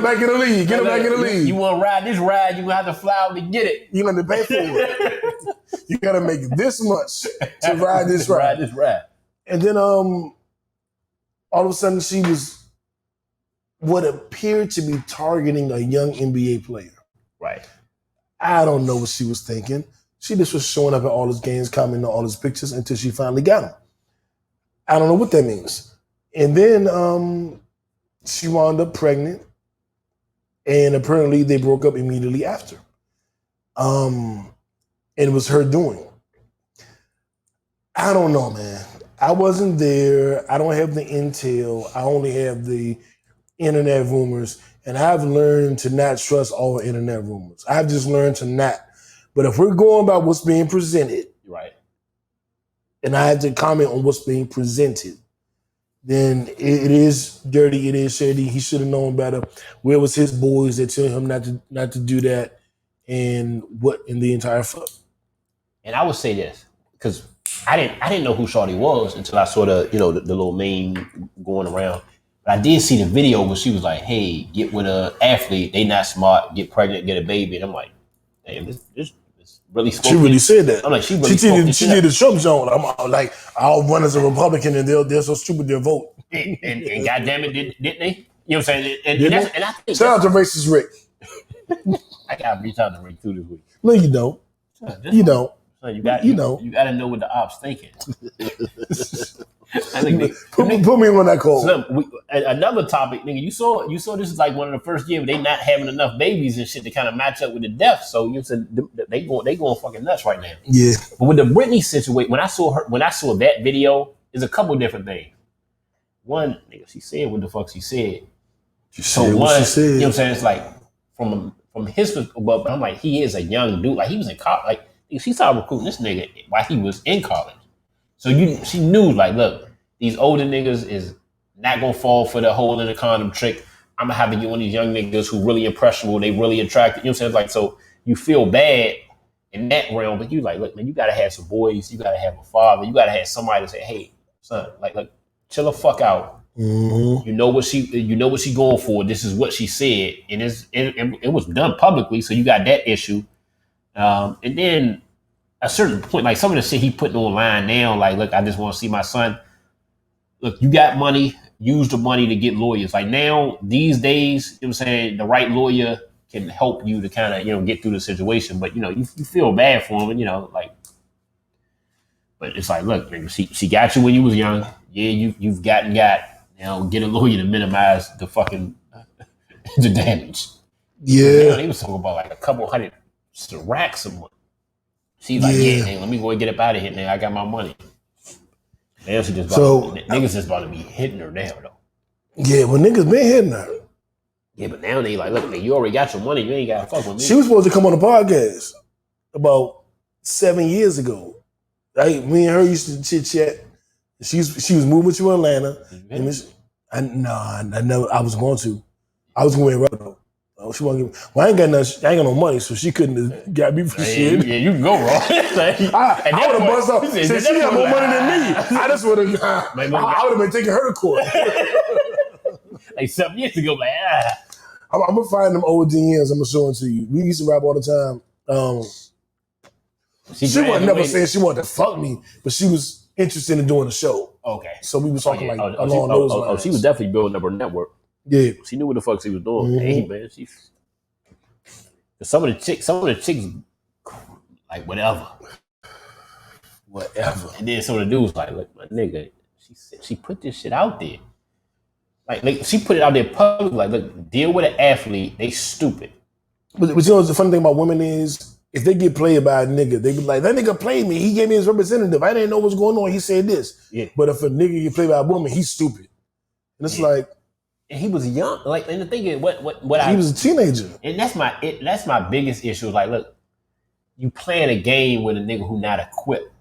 back in the league. Get him back in the league. You want to ride this ride, you gonna have to fly out to get it. You gonna pay for it. You gotta make this much to ride this ride. And then all of a sudden she was what appeared to be targeting a young NBA player. Right. I don't know what she was thinking. She just was showing up at all his games, commenting on all his pictures until she finally got him. I don't know what that means. And then she wound up pregnant, and apparently they broke up immediately after. And it was her doing. I don't know, man. I wasn't there. I don't have the intel. I only have the internet rumors, and I've learned to not trust all internet rumors. I've just learned to not. But if we're going by what's being presented, right, and I have to comment on what's being presented, then it is dirty, it is shady. He should have known better. Where was his boys that tell him not to do that, and what in the entire fuck? And I would say this, because I didn't know who Shawty was until I saw the little meme going around. But I did see the video where she was like, hey, get with an athlete, they not smart, get pregnant, get a baby. And I'm like, damn, this really spoke. She really said that. I'm like, she did the Trump zone. I'm like, I'll run as a Republican, and they're so stupid they'll vote. And goddamn it, didn't they? You know what I'm saying? And I think shout out to racist Rick. I gotta reach out to Rick too this week. No, you don't. You don't. So you gotta know what the ops thinking. I think put me on that call. Another topic, nigga. You saw this is like one of the first years they not having enough babies and shit to kind of match up with the death. So you said they going fucking nuts right now. Yeah. But with the Britney situation, when I saw that video, there's a couple different things. One, nigga, she said what the fuck she said. She said what she said. You know what I'm saying? It's like from from his perspective, but I'm like, he is a young dude. Like he was in college. Like she started recruiting this nigga while he was in college. So she knew like, look, these older niggas is not gonna fall for the hole in the condom trick. I'm gonna have to get one of these young niggas who really impressionable. They really attractive. You know what I'm saying? Like, so you feel bad in that realm, but you like, look, man, you gotta have some boys. You gotta have a father. You gotta have somebody to say, hey, son, like, chill the fuck out. Mm-hmm. You know what she going for. This is what she said, and it was done publicly. So you got that issue, and then a certain point, like some of the shit he putting online now, like, look, I just want to see my son. Look, you got money. Use the money to get lawyers. Like now, these days, you know what I'm saying, the right lawyer can help you to kind of, you know, get through the situation. But, you know, you feel bad for him, and, you know, like, but it's like, look, man, she got you when you was young. Yeah, you've got, now get a lawyer to minimize the fucking, the damage. Yeah. They was talking about like a couple hundred racks a month. She's like, yeah, let me go and get up out of here now. I got my money. Now she just niggas just about to be hitting her now though. Yeah, well niggas been hitting her. Yeah, but now they like, look, man, you already got your money. You ain't got to fuck with me. She was supposed to come on the podcast about 7 years ago. Me and her used to chit chat. She was moving to Atlanta. Mm-hmm. I was going to. I was going to win though. She wasn't giving. Well, I ain't got no money, so she couldn't have got me for shit. Yeah, you can go wrong. I would have bust off. Since she got more money than me, I just would have. I would have been taking her to court. Like 7 years ago, like I'm gonna find them old DMs. I'm gonna show them to you. We used to rap all the time. She wasn't never saying she wanted to fuck me, but she was interested in doing the show. Okay. So we was talking along those lines. Oh, she was definitely building up her network. Yeah, she knew what the fuck she was doing. Mm-hmm. Hey man, some of the chicks, like whatever. And then some of the dudes like, look, my nigga, she put this shit out there. Like she put it out there public. Like, look, deal with an athlete. They stupid. But you know the funny thing about women is if they get played by a nigga, they be like, that nigga played me. He gave me his representative. I didn't know what's going on. He said this. Yeah. But if a nigga get played by a woman, he's stupid. And it's like. And he was young. Like, and the thing is, he was a teenager. And that's my biggest issue. Like, look, you playing a game with a nigga who not equipped.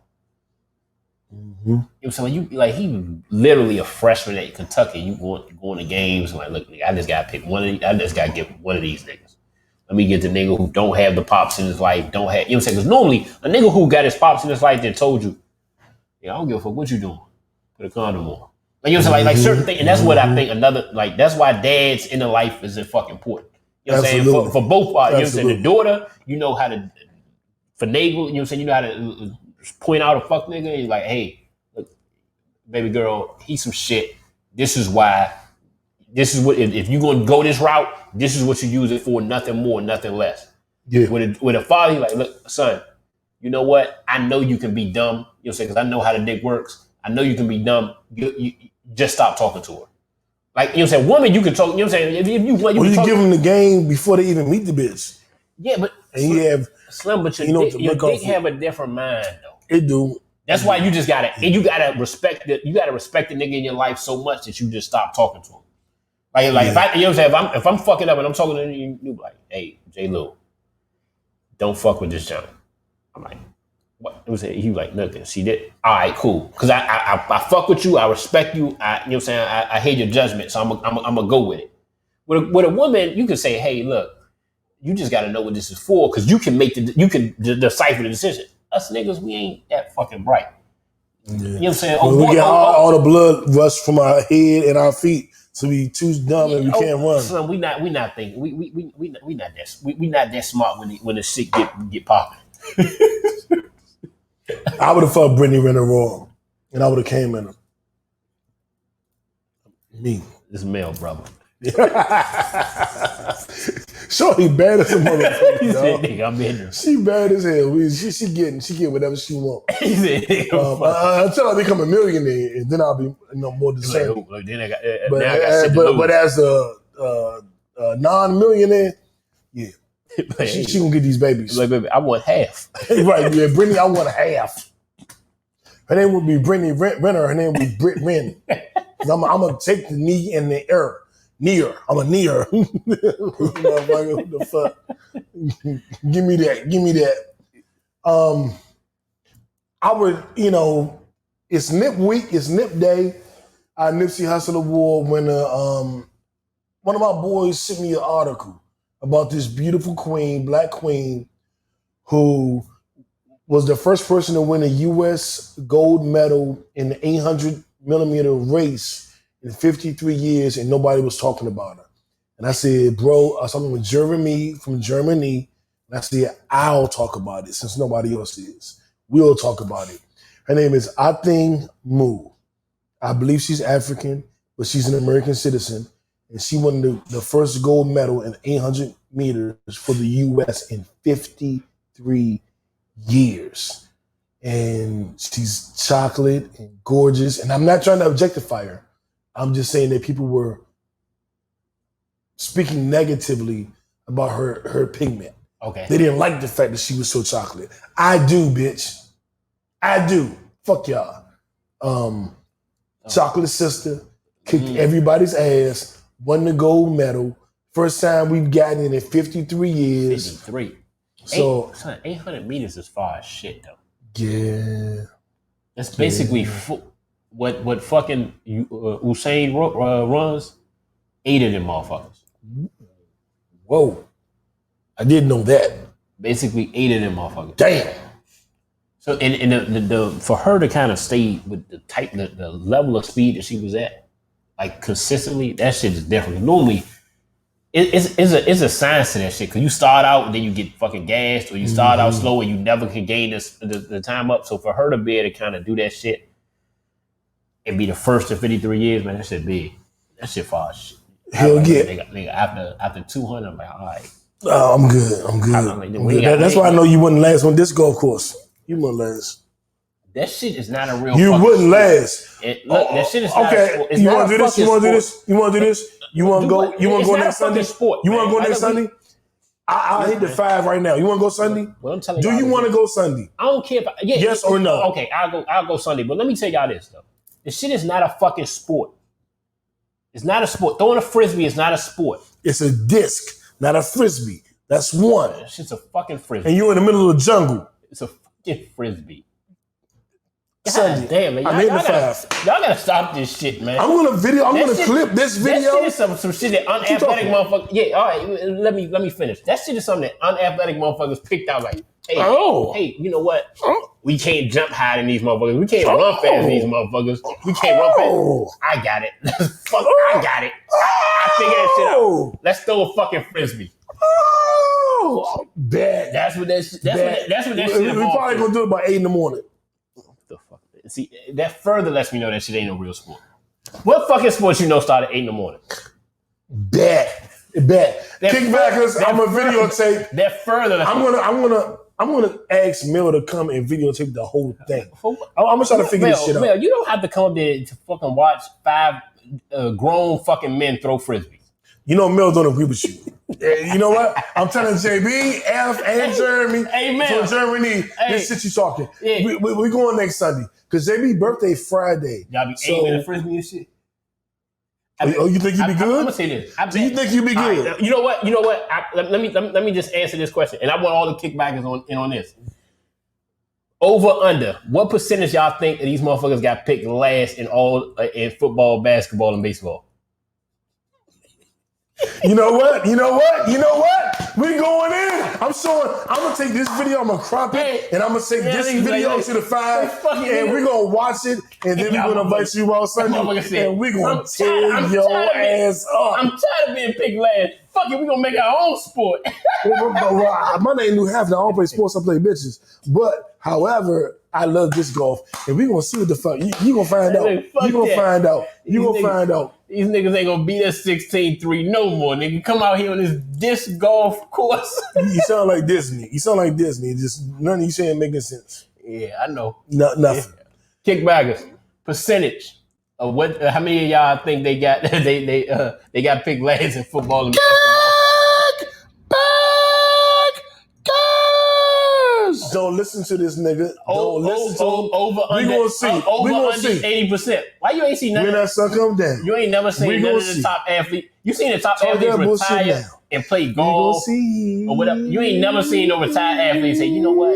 Mm-hmm. So you like he literally a freshman at Kentucky. You going to games and like, look, nigga, I just gotta pick one of these. I just gotta get one of these niggas. Let me get the nigga who don't have the pops in his life. Don't have, you know what I'm saying? Because normally a nigga who got his pops in his life then told you, yeah, I don't give a fuck what you doing. Put a condom on. Like, you know what I'm saying? Like certain things, and that's what I think that's why dads in the life is fucking important. You know what I'm saying? For both parties. You know what I'm saying? The daughter, you know how to finagle, you know what I'm saying? You know how to point out a fuck nigga and you're like, hey, look, baby girl, he's some shit. This is why, this is what, if you're going to go this route, this is what you use it for, nothing more, nothing less. Yeah. With a father, like, look, son, you know what? I know you can be dumb. You know what I'm saying? Because I know how the dick works. I know you can be dumb. You just stop talking to her. Like, you know what I'm saying? Woman, you can talk, you know what I'm saying? If you give them the game before they even meet the bitch. Yeah, but Slim, but your dick have a different mind though. It do. That's why you just gotta respect the nigga in your life so much that you just stop talking to him. Like if I, you know what I'm saying? If I'm fucking up and I'm talking to you, you be like, hey, J Lew, don't fuck with this junk. I'm like, what? He was like, nothing. See that? All right, cool. Because I fuck with you. I respect you. You know what I'm saying? I hate your judgment, so I'm gonna go with it. With a woman, you can say, hey, look, you just got to know what this is for because you can decipher the decision. Us niggas, we ain't that fucking bright. Yeah. You know what I'm saying? We get all the blood rush from our head and our feet, so we too dumb and we can't run. Son, we not thinking. We not that smart when the shit get popping. I would have fucked Britney Renner wrong, and I would have came in her. Me, this male brother. Sure, he bad as a motherfucker. He said, nigga, I'm in there. She bad as hell. She get whatever she want. He said, until I become a millionaire, and then I'll be more discerning. Like, then but as a non-millionaire, yeah, she gonna get these babies. Like, baby, I want half. Right, yeah, Britney, I want half. Her name would be Britney Renner. Her name would be Brit Renner. I'm gonna take the knee in the air. Near. I'm a near. Motherfucker, what the fuck? Give me that. I would, it's Nip Week, it's Nip Day. Our Nipsey Hussle Award winner, one of my boys sent me an article about this beautiful queen, black queen, who was the first person to win a U.S. gold medal in the 800 millimeter race in 53 years, and nobody was talking about her. And I said, bro, I was talking with Jeremy from Germany, and I said, I'll talk about it since nobody else is. We'll talk about it. Her name is Athing Mu. I believe she's African, but she's an American citizen, and she won the first gold medal in 800 meters for the U.S. in 53 years. And she's chocolate and gorgeous, and I'm not trying to objectify her. I'm just saying that people were speaking negatively about her pigment. Okay. They didn't like the fact that she was so chocolate. I do, bitch. I do. Fuck y'all. Chocolate sister kicked everybody's ass, won the gold medal. First time we've gotten it in 53 years. 53. So 800 meters is far as shit though. Yeah. That's basically what fucking Usain runs. 8 of them motherfuckers. Whoa. I didn't know that. Basically 8 of them motherfuckers. Damn. So and the for her to kind of stay with the level of speed that she was at, like consistently, that shit is different. Normally, it's a science to that shit. Cause you start out and then you get fucking gassed, or you start out slow and you never can gain the time up. So for her to be able to kind of do that shit and be the first in 53 years, man, that shit big. That shit far as shit. Hell yeah. Nigga, after 200, I'm like, all right. Oh, I'm good. I'm good. That's why I know you wouldn't last on this golf course. You wouldn't last. That shit is not a real. You wouldn't last. That shit is okay. Not. You want to do this? You want to do this? You want to do this? You want to go? You want to go next Sunday? Sport, you want to go next Sunday? I'll hit the 5 right now. You want to go Sunday? Well, I'm telling you. Do you want to go Sunday? I don't care. Yes or no? Okay, I'll go Sunday. But let me tell y'all this though. This shit is not a fucking sport. It's not a sport. Throwing a frisbee is not a sport. It's a disc, not a frisbee. That's one. That shit's a fucking frisbee. And you're in the middle of the jungle. It's a fucking frisbee. Sunday. Damn, man. I'm hitting the 5. Y'all gotta stop this shit, man. I'm gonna clip this video. That shit is some shit that unathletic motherfuckers. Yeah, all right. Let me finish. That shit is something that unathletic motherfuckers picked out. Like, hey, you know what? We can't jump high in these motherfuckers. We can't run fast in these motherfuckers. We can't run fast. I got it. Fuck, I got it. I figured that shit out. Let's throw a fucking frisbee. Oh, bad. That's what that shit. That's what that shit. We're probably gonna do it by 8 in the morning. The fuck? See, that further lets me know that shit ain't no real sport. What fucking sports you know start at 8 in the morning? Bet. Kickbackers, I'm a videotape. That further. I'm gonna ask Mel to come and videotape the whole thing. I'm gonna try to figure this shit out. Mel, you don't have to come up there to fucking watch 5 grown fucking men throw frisbees. You know Mel don't agree with you. You know what? I'm telling JB, F, and Jeremy from Germany, this shit you talking. Yeah. We going next Sunday. Because JB's birthday Friday. Y'all be aiming at frisbee and shit? You think you be good? I'm gonna say this. Do you think you be good? Right, you know what? Let me just answer this question, and I want all the kickbackers on this. Over under, what percentage y'all think of these motherfuckers got picked last in in football, basketball, and baseball? You know what? We going in. I'm gonna take this video, I'm gonna crop it, and I'm gonna take this video to the 5, and we're gonna watch it, and then we're gonna invite you all Sunday, and we're gonna tear your ass up. I'm tired of being picked last. Fuck it, we're gonna make our own sport. My name New Half, I don't play sports, I play bitches. But, however, I love disc golf, and we're gonna see what the fuck. You gonna find out. You gonna find out. These niggas ain't gonna beat us 16-3 no more, nigga. Come out here on this disc golf course. You sound like Disney. Just none of you saying making sense. Yeah, I know. Nothing. Yeah. Kickbackers, percentage of what? How many of y'all think they got? They got picked last in football and basketball. Don't listen to this nigga. Don't listen to him. Over we under. gonna see. Over we gonna under see. 80%. Why you ain't seen none? When that sun come down, you ain't never seen none of the top athletes. You seen the top athletes retire and play golf or whatever. You ain't never seen no retired athlete say, you know what?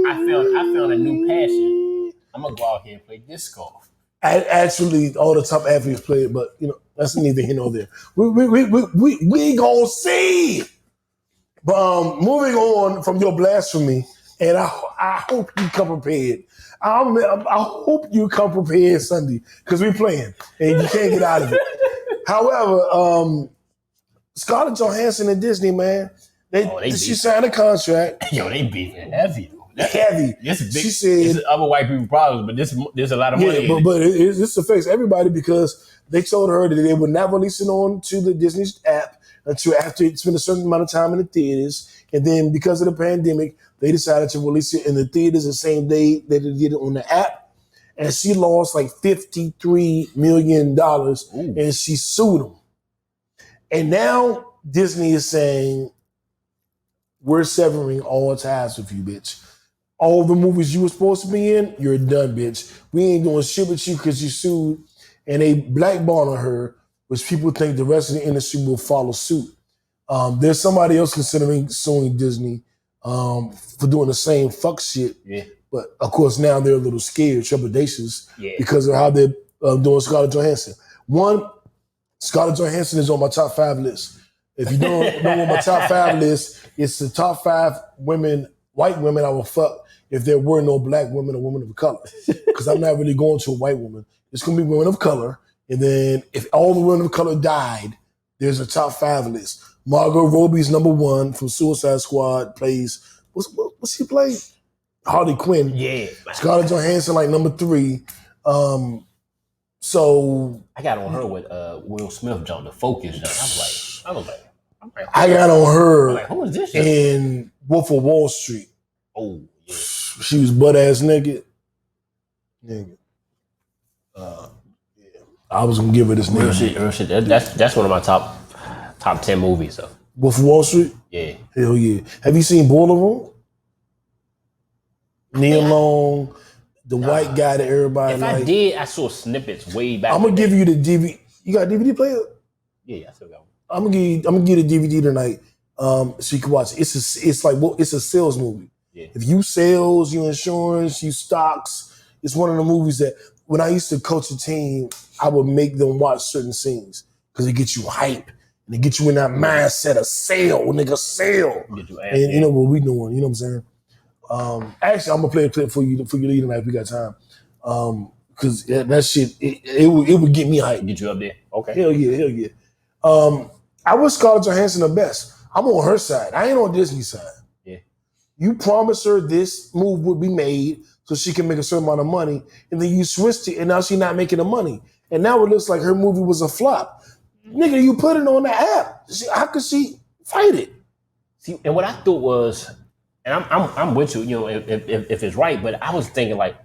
I found a new passion. I'm gonna go out here and play disc golf. Actually, all the top athletes play it, but you know that's neither here nor there. We gonna see. But moving on from your blasphemy, and I hope you come prepared. I hope you come prepared Sunday because we playing and you can't get out of it. However, Scarlett Johanson and Disney, man, she signed a contract. Yo, they beefing heavy. Heavy. This is big. She said, this is other white people problems, but there's a lot of money. Yeah, but this affects everybody because they told her that they would not release it on to the Disney app until after it spent a certain amount of time in the theaters. And then because of the pandemic, they decided to release it in the theaters the same day that they did it on the app. And she lost like $53 million and she sued them. And now Disney is saying, we're severing all ties with you, bitch. All the movies you were supposed to be in, you're done, bitch. We ain't doing shit with you because you sued. And they blackballed her, which people think the rest of the industry will follow suit. There's somebody else considering suing Disney for doing the same fuck shit. Yeah. But of course now they're a little scared, trepidatious, because of how they're doing Scarlett Johansson. One, Scarlett Johansson is on my top 5 list. If you don't know what my top 5 list, it's the top 5 women, white women I will fuck if there were no black women or women of color. Because I'm not really going to a white woman. It's going to be women of color. And then if all the women of color died, there's a top 5 list. Margot Robbie's number 1 from Suicide Squad plays, what's she play? Harley Quinn. Yeah. Scarlett Johansson like number 3. So I got on her with Will Smith, John, the Focus. I was like, I got on her like, who is this? In Wolf of Wall Street. Oh, yeah. She was butt ass naked. Nigga. I was gonna give her this nigga. Real shit. That's one of my top 10 movies though. Wolf of Wall Street? Yeah. Hell yeah. Have you seen Boulevard? Neil Long, the white guy that everybody if like. I did, I saw snippets way back. I'm gonna give you the DVD. You got a DVD player? Yeah, I still got one. I'm gonna get a DVD tonight, so you can watch it. It's a sales movie. Yeah. If you sales, you insurance, you stocks, it's one of the movies that when I used to coach a team, I would make them watch certain scenes because it gets you hype and it gets you in that mindset of sale, nigga, sale. And you know what we doing? You know what I'm saying? Actually, I'm gonna play a clip for you tonight if we got time. Because that shit, it would get me hype. Get you up there? Okay. Hell yeah. I wish Scarlett Johansson the best. I'm on her side. I ain't on Disney's side. Yeah. You promised her this move would be made so she can make a certain amount of money, and then you switched it, and now she's not making the money. And now it looks like her movie was a flop. Nigga, you put it on the app. How could she fight it? See, and what I thought was, and I'm with you, you know, if it's right, but I was thinking like,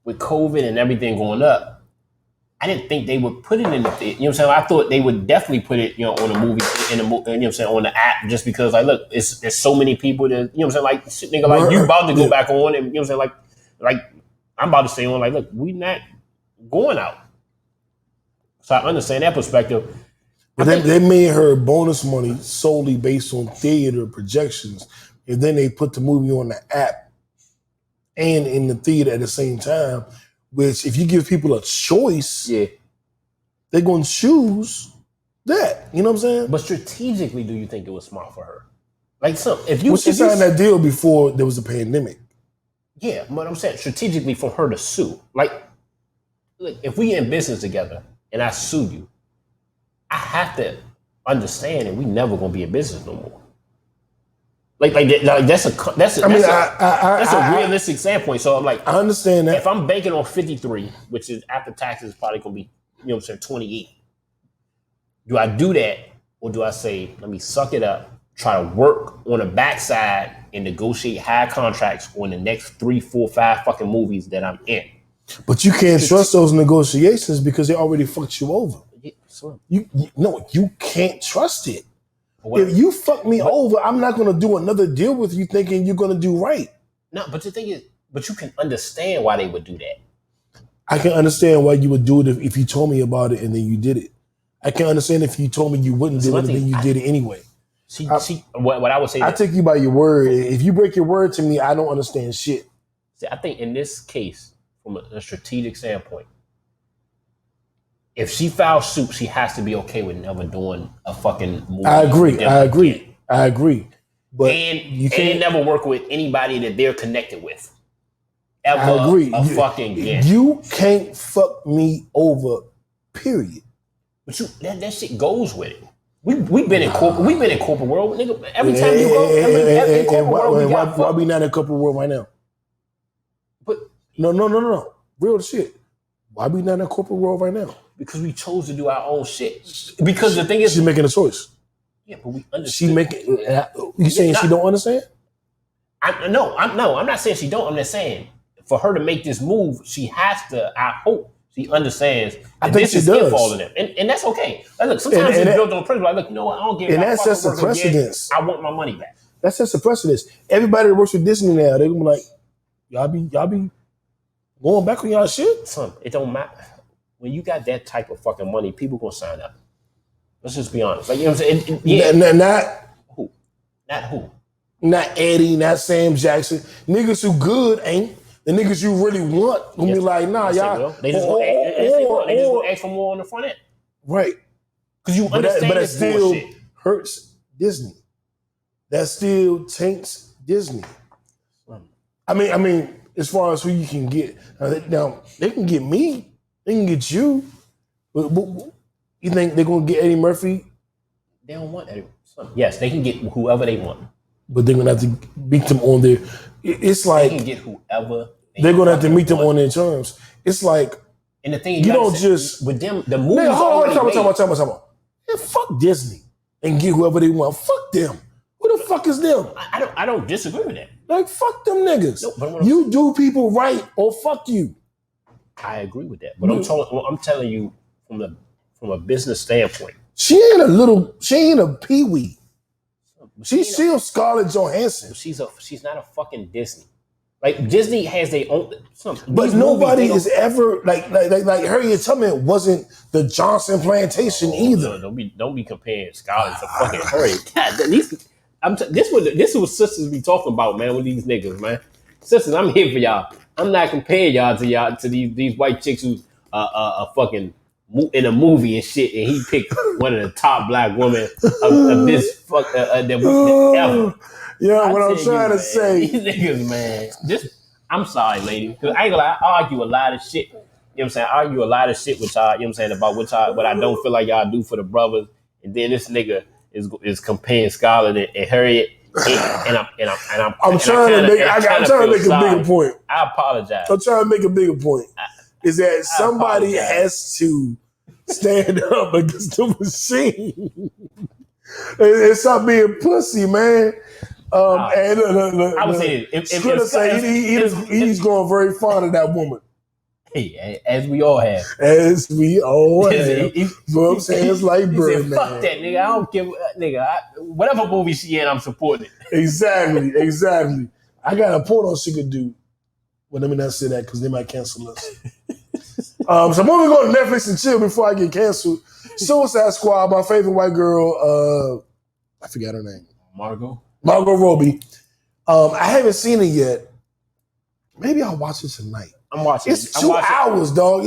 with COVID and everything going up, I didn't think they would put it in the theater. You know what I'm saying? I thought they would definitely put it, you know, on a movie, you know what I'm saying, on the app, just because, like, look, there's so many people that, you know what I'm saying, like, shit, nigga, like, you about to go back on, and, you know what I'm saying, like, I'm about to stay on, like, look, we not going out. So I understand that perspective. But they made her bonus money solely based on theater projections, and then they put the movie on the app and in the theater at the same time. Which, if you give people a choice, they're going to choose that. You know what I'm saying? But strategically, do you think it was smart for her? Like, so if you, well, she signed that deal before there was a pandemic. Yeah, but I'm saying strategically for her to sue. Like, if we in business together and I sue you, I have to understand that we never going to be in business no more. Like that's a realistic standpoint. So I'm like, I understand that. If I'm banking on 53, which is after taxes probably gonna be, you know what I'm saying, 28. Do I do that, or do I say, let me suck it up, try to work on the backside and negotiate high contracts on the next 3, 4, 5 fucking movies that I'm in? But you can't trust those negotiations because they already fucked you over. You can't trust it. If you fuck me over, I'm not going to do another deal with you thinking you're going to do right. No, but the thing is, but you can understand why they would do that. I can understand why you would do it if you told me about it and then you did it. I can understand if you told me you wouldn't do it and then you did it anyway. What I would say, I take you by your word. If you break your word to me, I don't understand shit. See, I think in this case, from a strategic standpoint, if she files suit, she has to be okay with never doing a fucking movie. I agree. But you can't never work with anybody that they're connected with. Ever I agree. You can't fuck me over, period. But that shit goes with it. We've been in corporate world, nigga. Every time you go, in corporate world, why we not in corporate world right now? But no. Real shit. Why we not in corporate world right now? Because we chose to do our own shit. Because the thing is, she's making a choice. Yeah, but we understand. You saying she don't understand? I'm not saying she don't. I'm just saying for her to make this move, she has to. I hope she understands. I think she does. All of them, and that's okay. Like, look, sometimes it's built on principle. Like, look, you know what? I don't give. And that sets a precedence. I want my money back. That sets a precedence. Everybody that works with Disney now, they're gonna be like, y'all be going back on y'all shit. Son, it don't matter. When you got that type of fucking money, people gonna sign up. Let's just be honest. Like, you know what I'm saying? Yeah. Not who? Not who? Not Eddie, not Sam Jackson. Niggas who good ain't. The niggas you really want gonna be like, nah, y'all. They just gonna ask for more on the front end. Right. Because you understand but it still bullshit. Hurts Disney. That still taints Disney. I mean, as far as who you can get. Now, they can get me. They can get you. But you think they're going to get Eddie Murphy? They don't want Eddie. Yes, they can get whoever they want. But they're going to have to meet them on their... It's like... They can get whoever they're going to have to meet them on their terms. It's like... And the thing you don't just... With them, the movie... Hold on. Yeah, fuck Disney and get whoever they want. Fuck them. Who the fuck is them? I don't disagree with that. Like, fuck them niggas. No, you do people right or fuck you. I agree with that. But I'm telling you from a business standpoint. She ain't a peewee. She's still Scarlett Johansson. She's not a fucking Disney. Like Disney has their own. But nobody is ever like Harriet Tubman wasn't the Johnson Plantation either. No, don't be comparing Scarlett to fucking Harriet. This is what sisters be talking about, man. With these niggas, man. Sisters, I'm here for y'all. I'm not comparing y'all to these white chicks who fucking in a movie and shit, and he picked one of the top black women of this fuck ever. Yeah, what I'm trying to say, these niggas, man. I'm sorry, lady, because I ain't gonna lie, I argue a lot of shit. You know what I'm saying? I argue a lot of shit with y'all. You know what I'm saying about what I don't feel like y'all do for the brothers, and then this nigga is comparing Scarlett and Harriet. I'm trying to make a bigger point. I apologize. I'm trying to make a bigger point. Is that somebody has to stand up against the machine and stop being pussy, man. I would say he's growing very fond of that woman. Hey, as we all have. As we all have. You know what I'm saying? It's like Birdman. Fuck that, nigga. I don't give whatever movie she in, I'm supporting it. Exactly. I got a porno she could do. Well, let me not say that because they might cancel us. So I'm going to go to Netflix and chill before I get canceled. Suicide Squad, my favorite white girl, I forgot her name. Margot Robbie. I haven't seen it yet. Maybe I'll watch it tonight. I'm watching. It's 2 hours, dog.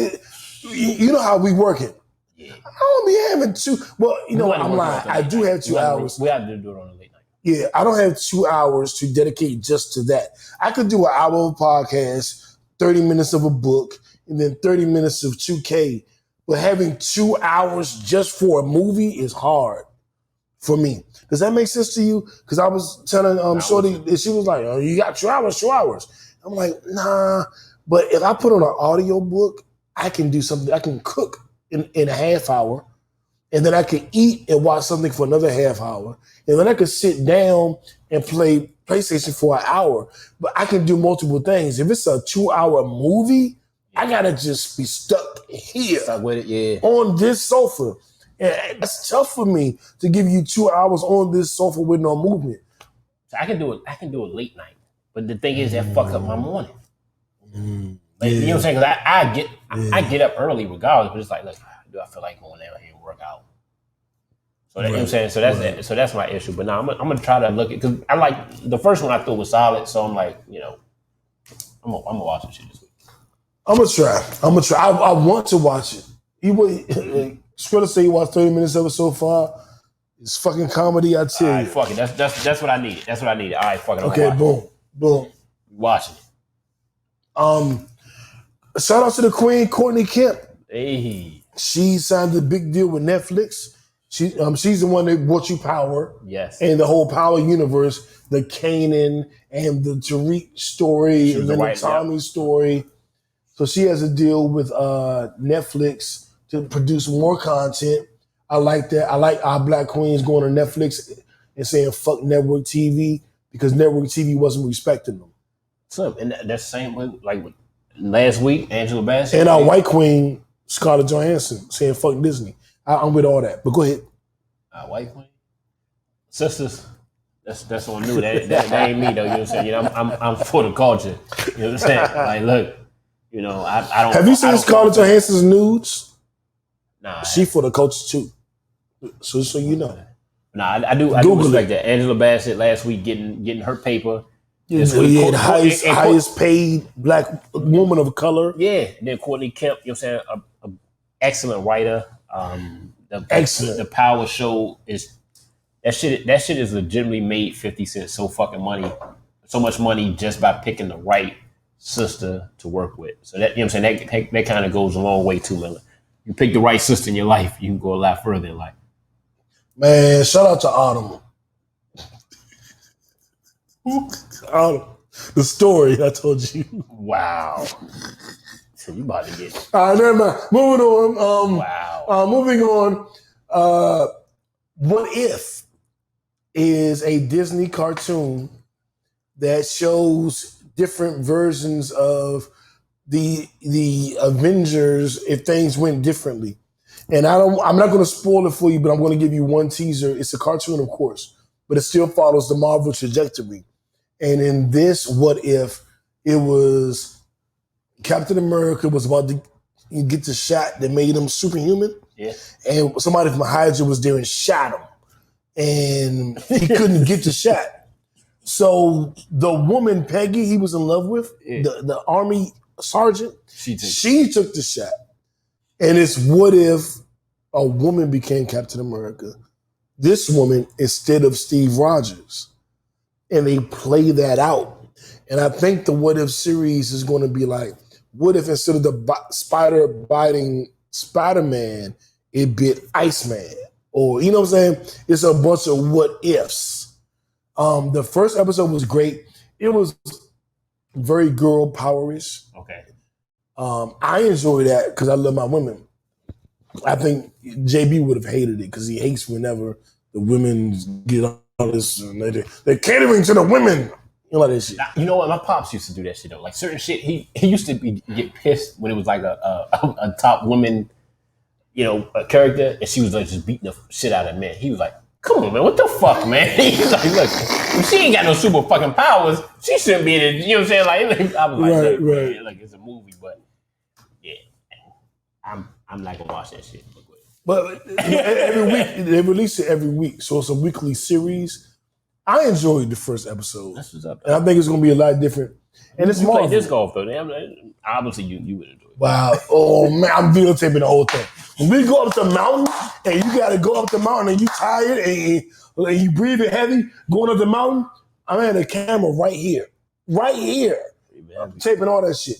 You know how we working. Yeah. I don't be having 2. Well, you know what? I'm lying. I do have 2 hours. We have to do it on a late night. Yeah, I don't have 2 hours to dedicate just to that. I could do an hour of a podcast, 30 minutes of a book, and then 30 minutes of 2K. But having 2 hours just for a movie is hard for me. Does that make sense to you? Because I was telling Shorty, and she was like, "Oh, you got 2 hours, 2 hours." I'm like, nah. But if I put on an audio book, I can do something. I can cook in a half hour, and then I can eat and watch something for another half hour, and then I could sit down and play PlayStation for an hour. But I can do multiple things. If it's a 2 hour movie, I gotta just be stuck here on this sofa. And that's tough for me to give you 2 hours on this sofa with no movement. So I can do it late night. But the thing is, that fuck up my morning. Like, Yeah. you know what I'm saying? Because I get up early regardless, but it's like, look, do I feel like going there and work out? So that, you know what I'm saying? So that's so that's my issue. But now I'm gonna try to look at, because I like the first one I thought was solid. So I'm like, you know, I'm gonna watch some shit this week. I'm gonna try. I want to watch it. Skrilla say he watched 30 minutes of it so far. It's fucking comedy, I tell you. All right, fuck it. That's what I needed. That's what I needed. All right, fuck it. Okay, boom. Watching it. Shout out to the Queen, Courtney Kemp. Hey. She signed a big deal with Netflix. She's the one that brought you Power. Yes. And the whole Power universe, the Kanan and the Tariq story, and then the Tommy story. So she has a deal with Netflix to produce more content. I like that. I like our Black Queens going to Netflix and saying fuck network TV, because network TV wasn't respecting them. So, and that's the same way, like last week, Angela Bassett. And our white queen, Scarlett Johansson, saying fuck Disney. I'm with all that, but go ahead. White queen? Sisters, that's on new. That ain't me though, you know what I'm saying? You know, I'm for the culture. You know what I'm saying? Like, look, you know, I don't. Have you seen Scarlett Johansson's nudes? Nah. She for the culture too. So you know. Nah, I do respect that. Angela Bassett last week getting her paper. Yeah, the highest paid Black woman of color. Yeah, and then Courtney Kemp, you know what I'm saying, a excellent writer. Excellent. The Power show is that shit is legitimately made 50 Cent so much money just by picking the right sister to work with. So that, you know what I'm saying, that kind of goes a long way too, man. You pick the right sister in your life, you can go a lot further in life. Man, shout out to Autumn. The story I told you. Wow. So you about to get. All right, never mind. Moving on. Wow. Moving on. What If is a Disney cartoon that shows different versions of the Avengers if things went differently. And I'm not going to spoil it for you, but I'm going to give you one teaser. It's a cartoon, of course, but it still follows the Marvel trajectory. And in this What If, it was Captain America was about to get the shot that made him superhuman. Yeah. And somebody from Hydra was there and shot him. And he couldn't get the shot. So the woman, Peggy, he was in love with, the army sergeant, she took the shot. And it's what if a woman became Captain America? This woman instead of Steve Rogers. And they play that out. And I think the What If series is going to be like, what if instead of the spider biting Spider-Man, it bit Iceman? Or, you know what I'm saying? It's a bunch of what ifs. The first episode was great. It was very girl powerish. Okay. I enjoy that because I love my women. I think JB would have hated it because he hates whenever the women get all this. They're catering to the women. You know that shit. You know what? My pops used to do that shit though. Like certain shit, he used to get pissed when it was like a top woman, you know, a character, and she was like just beating the shit out of men. He was like, "Come on, man, what the fuck, man?" He's like, "Look, if she ain't got no super fucking powers, she shouldn't be in it." You know what I'm saying? Like, I was like, right. Man, like it's a movie, but yeah, I'm not gonna watch that shit. But every week they release it every week, so it's a weekly series. I enjoyed the first episode, That's what's up, and I think it's gonna be a lot different. And it's you Marvel. play disc golf though. Obviously, you would enjoy it. Wow! Oh man, I'm videotaping the whole thing. When we go up the mountain, and you gotta go up the mountain, and you tired, and you breathing heavy, going up the mountain. I had a camera right here. I'm taping all that shit.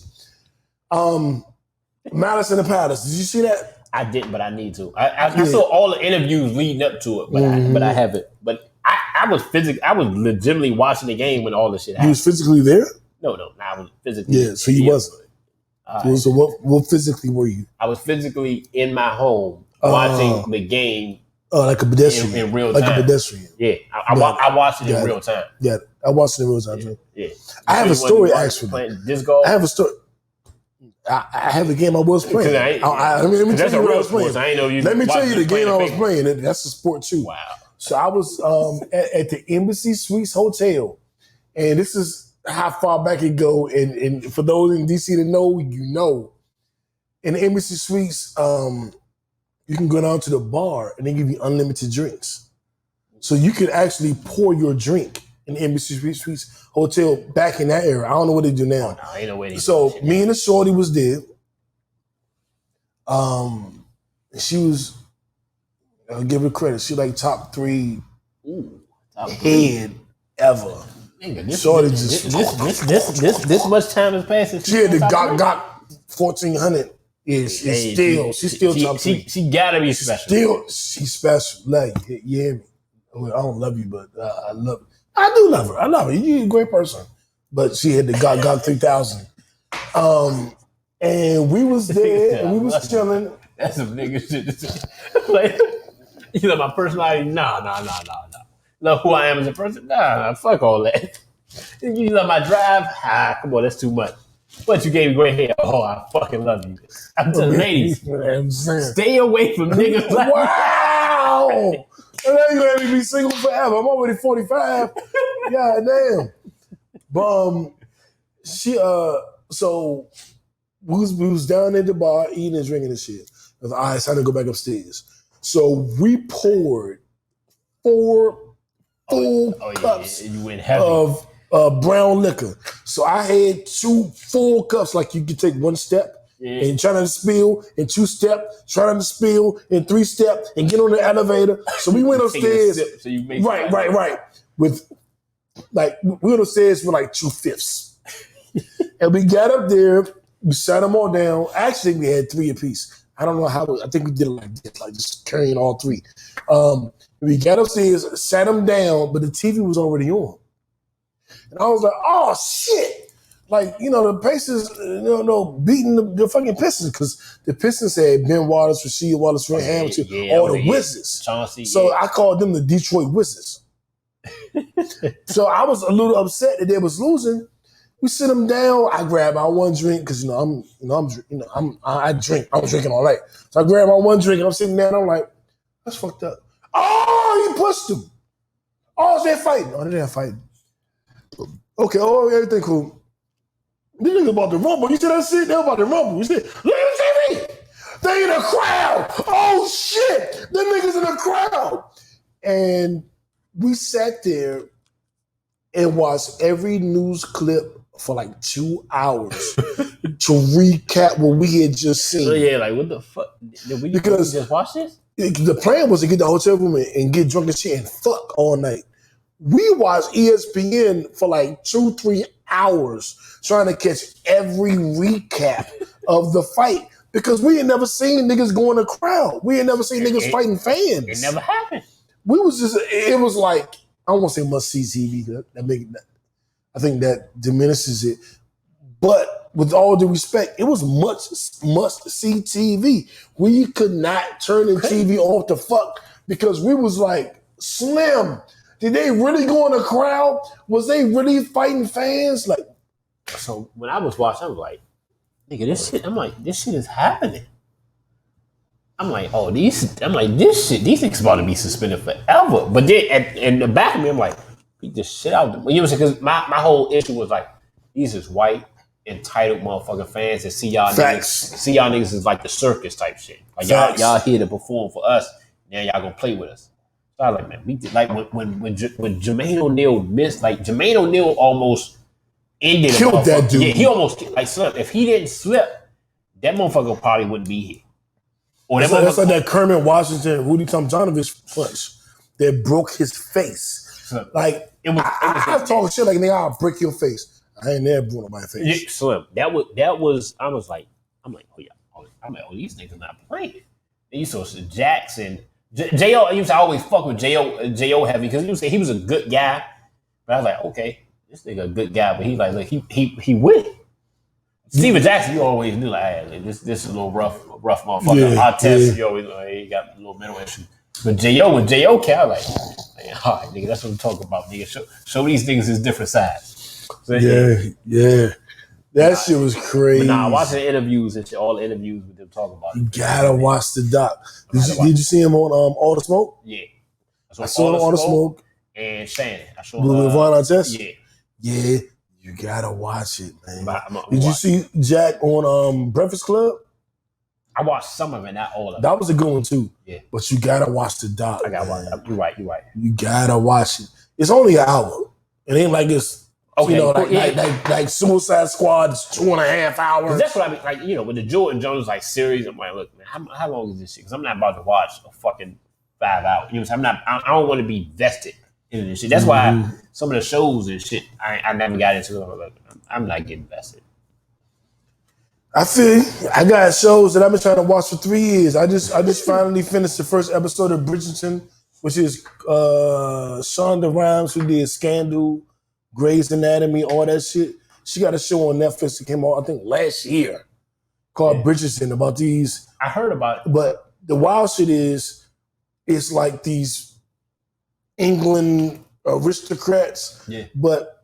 Malice in the Palace. Did you see that? I didn't, but I need to. I saw all the interviews leading up to it, but I haven't. But I was legitimately watching the game when all this shit happened. You was physically there? No, I was physically. Yeah, so you wasn't. So what physically were you? I was physically in my home watching the game. Like a pedestrian. In real time. Like a pedestrian. Yeah, I watched it in real time. Yeah, I watched it in real time too. Yeah. I have a story actually. Playing disc golf. I have a story. I have a game I was playing. Let me tell you what I was playing. Let me tell you the game I was playing. That's a sport too. Wow. So I was at the Embassy Suites Hotel, and this is how far back it go. And for those in DC to know, you know, in the Embassy Suites, you can go down to the bar and they give you unlimited drinks. So you could actually pour your drink in the Embassy Suites Hotel back in that era. I don't know what they do now. Oh, no, ain't no way they so me and the shorty was there. She was, I'll give her credit, she like top 3 head ever. Nigga, this much time has passed. She had the got 1400. Yeah, she's still top 3. She gotta be special. She's special. Like, you hear me? Well, I don't love you, but I love her. I do love her. I love her. You're a great person. But she had the got 3000. And we was there and we was chilling. That's some nigga shit. Like, you know my personality? Nah. Know who I am as a person? Nah, fuck all that. You know my drive? Come on, that's too much. But you gave me great hair. Oh, I fucking love you. I'm telling ladies, stay away from niggas like wow! And now you gonna have me be single forever. I'm already 45. God damn. But she so we was down at the bar eating and drinking and shit. I was like, all right, it's time to go back upstairs. So we poured 4 full cups of brown liquor. So I had 2 full cups, like you could take 1 step and try not to spill, and 2 step, try not to spill, and 3 step, and get on the elevator. So we went upstairs. So you made right. With like we went upstairs for like 2/5. And we got up there, we sat them all down. Actually, we had 3 apiece. I don't know how. I think we did it like this, like just carrying all 3. We got upstairs, sat them down, but the TV was already on. And I was like, oh, shit. Like, you know, the Pacers, beating the fucking Pistons, because the Pistons had Ben Wallace, Rasheed Wallace, Ray Hamilton, all the Wizards. Chauncey, so I called them the Detroit Wizards. So I was a little upset that they was losing. We sit them down. I grab my 1 drink because I drink. I was drinking all night. So I grab my 1 drink and I'm sitting there and I'm like, that's fucked up. Oh, you pushed them. Oh, they're fighting. Oh, they're fighting. Okay, everything cool. These niggas about to rumble. You see that shit? They're about to rumble. You see, look at the TV. They in a crowd. Oh shit, them niggas in a crowd. And we sat there and watched every news clip for like 2 hours to recap what we had just seen. So yeah, like what the fuck? Did we just watch this? The plan was to get the hotel room and get drunk and shit and fuck all night. We watched ESPN for like 2-3 hours trying to catch every recap of the fight because we had never seen niggas go in a crowd. We had never seen niggas fighting fans. It never happened. It was like, I don't want to say must-see TV. I think that diminishes it. But with all due respect, it was must-see TV. We could not turn the TV off the fuck because we was like, Slim, did they really go in a crowd? Was they really fighting fans? Like, so when I was watching, I was like, nigga, this shit is happening. I'm like, this shit, these niggas about to be suspended forever. But then in the back of me, I'm like, beat this shit out. You know what I'm saying? Because my whole issue was like, these is white, entitled motherfucking fans that see y'all niggas is like the circus type shit. Like y'all here to perform for us, now y'all gonna play with us. So I was like, man, we did, like when Jermaine O'Neal missed, like Jermaine O'Neal almost ended killed that dude. Yeah, he almost like slipped. If he didn't slip, that motherfucker probably wouldn't be here. Or that's like that Kermit Washington, Rudy Tomjanovich punch that broke his face. So, like I talk shit like nigga, I'll break your face. I ain't never broke my face. Yeah, Slim. That was. I'm like, oh yeah, these niggas not playing. Then you saw Jackson, J.O. I used to always fuck with J.O. heavy because he was a good guy. But I was like, okay, this nigga a good guy, but he's like, look, he with it. Steven Jackson, you always knew like, hey, this is a little rough motherfucker. Hot test, you always he got a little mental issue. But when J.O. came, I was like, man, all right, nigga, that's what I'm talking about, nigga. Show these niggas his different sides. So, yeah. That shit was crazy. But watching the interviews and shit, all the interviews with them talking about it. You gotta watch the doc. Did you see him on All the Smoke? Yeah. I saw him on All the Smoke. And Shannon. I saw Blue Von Artest? Yeah. You gotta watch it, man. I'm Did you see Jack on Breakfast Club? I watched some of it, not all of it. That was a good one too. Yeah. But you gotta watch the doc. I gotta watch it. You're right. You gotta watch it. It's only an hour. It ain't like it's like Suicide Squad is 2.5 hours. That's what I mean. Like, with the Jordan Jones series, I'm like, look, man, how long is this shit? Because I'm not about to watch a fucking 5 hours. You know what I'm saying? I don't want to be vested in this shit. That's why some of the shows and shit I never got into. I'm not getting vested. I feel you. I got shows that I've been trying to watch for 3 years. I just finally finished the first episode of Bridgerton, which is Shonda Rhimes, who did Scandal, Grey's Anatomy, all that shit. She got a show on Netflix that came out, I think, last year called Bridgerton about these. I heard about it. But the wild shit is, it's like these England aristocrats, but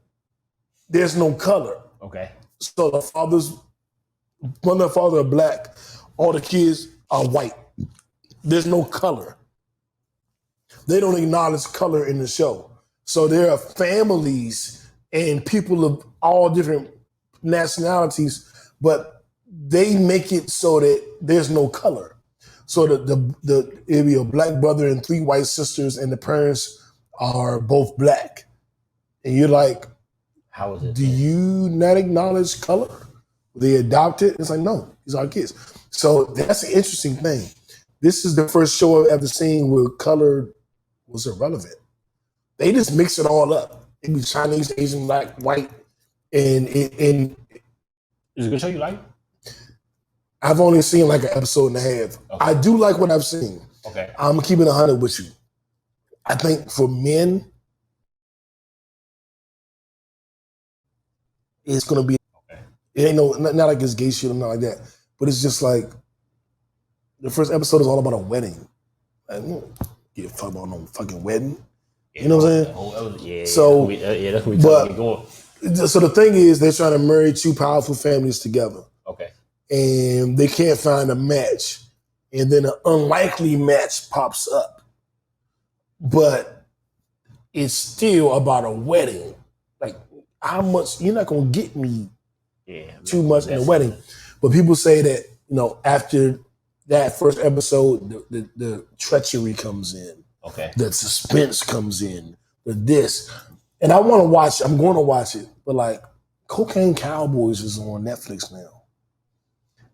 there's no color. Okay. So the mother and father are black. All the kids are white. There's no color. They don't acknowledge color in the show. So there are families and people of all different nationalities, but they make it so that there's no color. So it'll be a black brother and 3 white sisters, and the parents are both black. And you're like, how is it? Do you not acknowledge color? They adopt it. It's like, no, these are our kids. So that's an interesting thing. This is the first show I've ever seen where color was irrelevant. They just mix it all up. It be Chinese, Asian, black, white, and is it a good show you like? I've only seen like an episode and a half. Okay. I do like what I've seen. Okay. I'm keeping 100 with you. I think for men, it's gonna be. It ain't not like it's gay shit or nothing like that, but it's just like the first episode is all about a wedding. Like, give a fuck about no fucking wedding. You know what I'm saying? So that's what we talking going. So the thing is, they're trying to marry 2 powerful families together. Okay. And they can't find a match, and then an unlikely match pops up, but it's still about a wedding. Like, how much you're not gonna get me? Too much in the wedding. But people say that, after that first episode, the treachery comes in. Okay. The suspense comes in. This. And I want to watch it. I'm going to watch it. But like, Cocaine Cowboys is on Netflix now.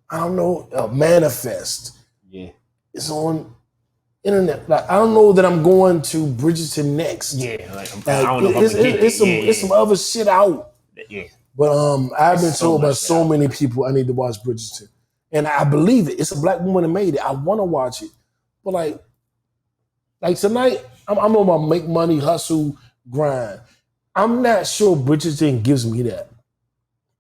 I don't know. Manifest. Yeah. It's on internet. Like, I don't know that I'm going to Bridgerton next. Yeah. I don't know if it's some other shit out. Yeah. But I've been told by so many people I need to watch Bridgerton. And I believe it. It's a black woman that made it. I want to watch it. But like tonight, I'm on my make money, hustle, grind. I'm not sure Bridgerton gives me that.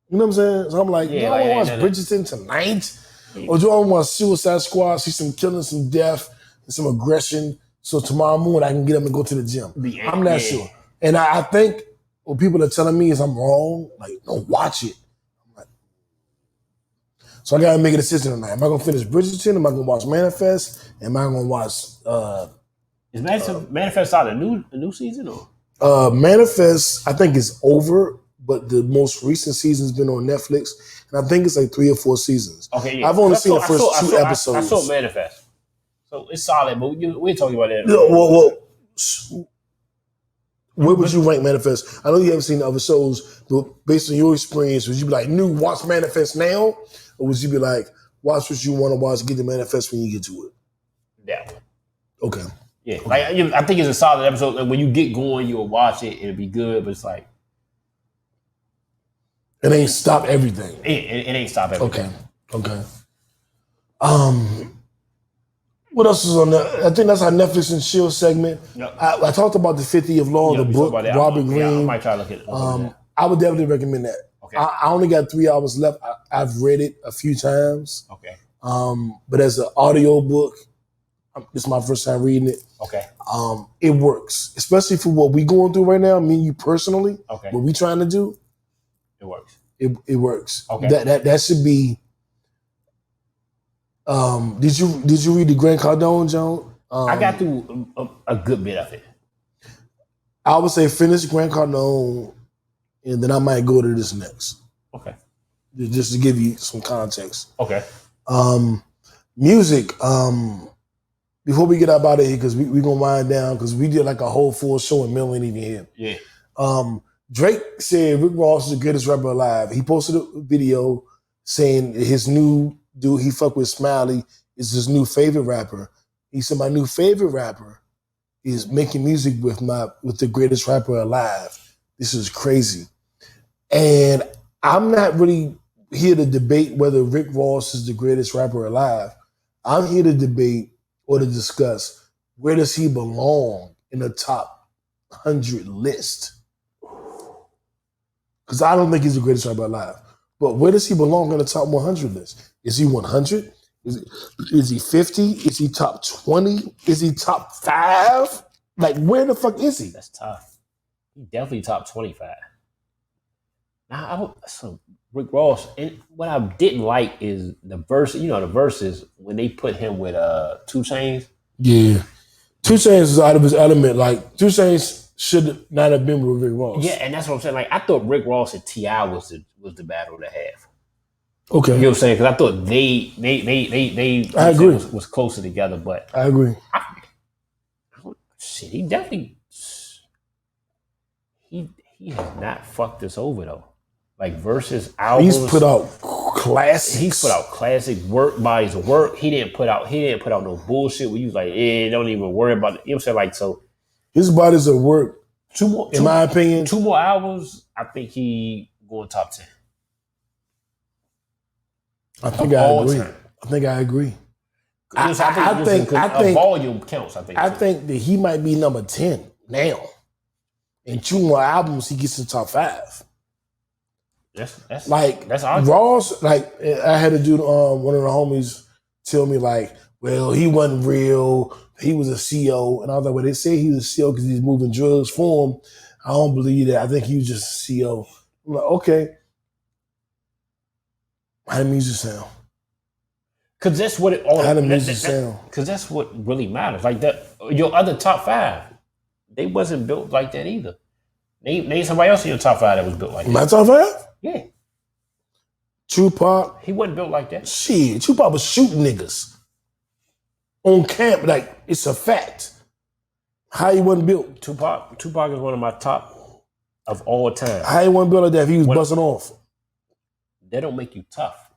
You know what I'm saying? So I'm like, do I want to watch Bridgerton tonight? Or do I want to watch Suicide Squad, see some killing, some death, and some aggression, so tomorrow morning I can get up and go to the gym? I'm not sure. And I think what people are telling me is I'm wrong. Like, don't watch it. I'm like, so I gotta make a decision tonight. Am I gonna finish Bridgerton? Am I gonna watch Manifest? Am I gonna watch? Is Manifest out a new season or? Manifest, I think is over, but the most recent season's been on Netflix, and I think it's like 3 or 4 seasons. Okay, yeah. I've only seen the first 2 episodes. I saw Manifest, so it's solid. But we're talking about that. Well, where would you rank Manifest? I know you haven't seen the other shows, but based on your experience, would you be like, "Nu, watch Manifest now," or would you be like, "Watch what you want to watch, get the Manifest when you get to it"? That one. Okay. Yeah, like I think it's a solid episode. Like when you get going, you'll watch it. It'll be good, but it's like it ain't stop everything. It ain't stop everything. Okay. What else is on there? I think that's our Netflix and chill segment. Yep. I talked about the 50 of Law, the book, Robert Greene. Yeah, I might try to look at it. I would definitely recommend that. Okay. I only got 3 hours left. I've read it a few times. Okay. But as an audio book, this is my first time reading it. Okay. It works, especially for what we going through right now. Me and you personally. Okay. What we trying to do. It works. It works. Okay. That should be. Did you read the Grant Cardone, Joan? I got through a good bit of it. I would say finish Grant Cardone and then I might go to this next. Okay. Just to give you some context. Okay. Music. Before we get up out of here, because we gonna wind down, because we did like a whole full show and Mel ain't even here. Yeah. Drake said Rick Ross is the greatest rapper alive. He posted a video saying his new dude he fuck with Smiley is his new favorite rapper. He said my new favorite rapper is making music with the greatest rapper alive. This is crazy. And I'm not really here to debate whether Rick Ross is the greatest rapper alive. I'm here to debate or to discuss where does he belong in the top 100 list. Because I don't think he's the greatest rapper alive. But where does he belong in the top 100 list? Is he 100? Is he 50? Is he top 20? Is he top 5? Like, where the fuck is he? That's tough. He definitely top 25. Now, so Rick Ross, and what I didn't like is the verse. You know, the verses when they put him with 2 Chainz. Yeah, 2 Chainz is out of his element. Like 2 Chainz should not have been with Rick Ross. Yeah, and that's what I'm saying. Like I thought Rick Ross and T.I. was the battle to have. Okay, you know what I'm saying? Because I thought they I agree. Was closer together, but I agree. Shit, he definitely he has not fucked us over though. Like versus albums, he's put out classics. He's put out classic work bodies of work. He didn't put out no bullshit where you was like, don't even worry about it. You know what I'm saying? Like so, his bodies of work. In my opinion, 2 more albums. I think he going top 10. I think I agree. I think volume counts. I think that he might be number 10 now. In 2 more albums, he gets to top 5. That's Ross. Like I had a dude, one of the homies, tell me like, well, he wasn't real. He was a CO, and I was like, well, they say he was a CO because he's moving drugs for him. I don't believe that. I think he was just a CO. I'm like, okay. How the music sound? Because that's what it all. How the music sound? Because that's what really matters. Like that, your other top 5, they wasn't built like that either. Name somebody else in your top 5 that was built like that. My top 5? Yeah. Tupac. He wasn't built like that. Shit, Tupac was shooting niggas on camp. Like it's a fact. How he wasn't built? Tupac is one of my top of all time. How he wasn't built like that if he was busting off? That don't make you tough.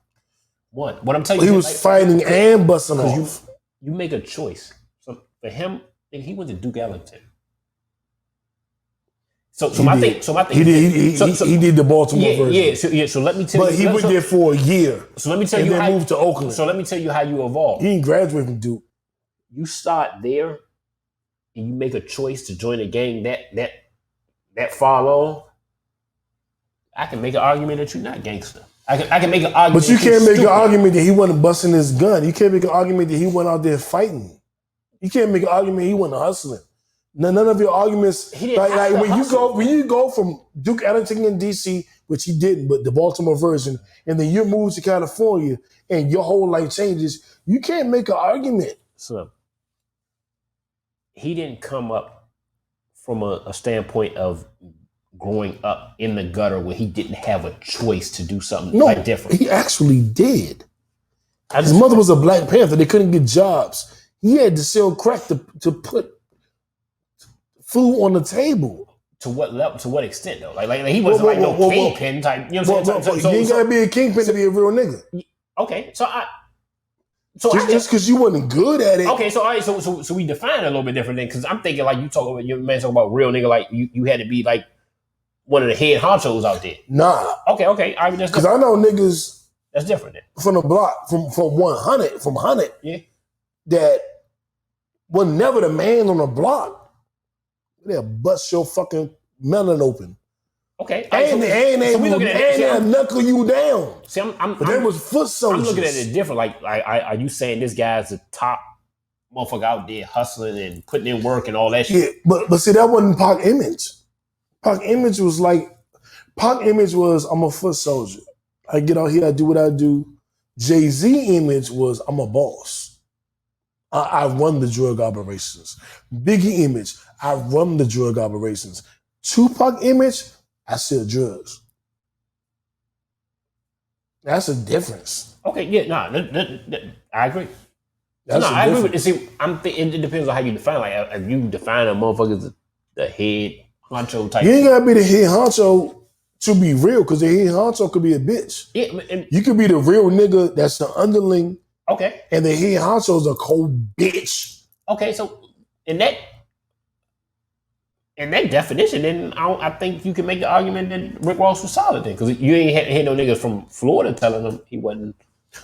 What I'm telling you, he was fighting and busting off. You make a choice. So for him, he went to Duke Ellington. So my thing. He did the Baltimore version. Yeah. So let me tell you. But he went there for a year. So let me tell you and then moved to Oakland. So let me tell you how you evolve. He didn't graduate from Duke. You start there, and you make a choice to join a gang that far along. I can make an argument that you're not gangster. I can make an argument. But you can't make an argument that he wasn't busting his gun. You can't make an argument that he went out there fighting. You can't make an argument he wasn't hustling. None of your arguments. Like when you go from Duke Ellington in DC, which he didn't, but the Baltimore version, and then you move to California and your whole life changes, you can't make an argument. So he didn't come up from a standpoint of growing up in the gutter where he didn't have a choice to do something different. He actually did. His mother was a Black Panther. They couldn't get jobs. He had to sell crack to put food on the table. To what level? To what extent though? Like he wasn't kingpin type. You know what I'm saying? You ain't gotta be a kingpin to be a real nigga. Okay, just because you wasn't good at it. Okay, so all right, so we define it a little bit different then, because I'm thinking like your man talking about real nigga, like you had to be like one of the head honchos out there. Nah. Okay. All right, because I know niggas that's different then. From the block, from 100, yeah, that was never the man on the block. They'll bust your fucking melon open. Okay. And they'll knuckle you down. See, but there was foot soldiers. I'm looking at it different. Like, are you saying this guy's the top motherfucker out there hustling and putting in work and all that shit? Yeah, but see, that wasn't Pac image. Pac image was, I'm a foot soldier. I get out here, I do what I do. Jay-Z image was, I'm a boss. I run the drug operations. Biggie image, I run the drug operations. Tupac image, I sell drugs. That's a difference. Okay, yeah, I agree. I agree with it. See, it depends on how you define. Like, if you define a motherfucker as the head honcho type. You ain't gotta be the head honcho to be real, because the head honcho could be a bitch. Yeah, you could be the real nigga that's the underling. Okay. And the head honcho is a cold bitch. Okay, so in that definition, then I think you can make the argument that Rick Ross was solid then, because you ain't had no niggas from Florida telling him he wasn't.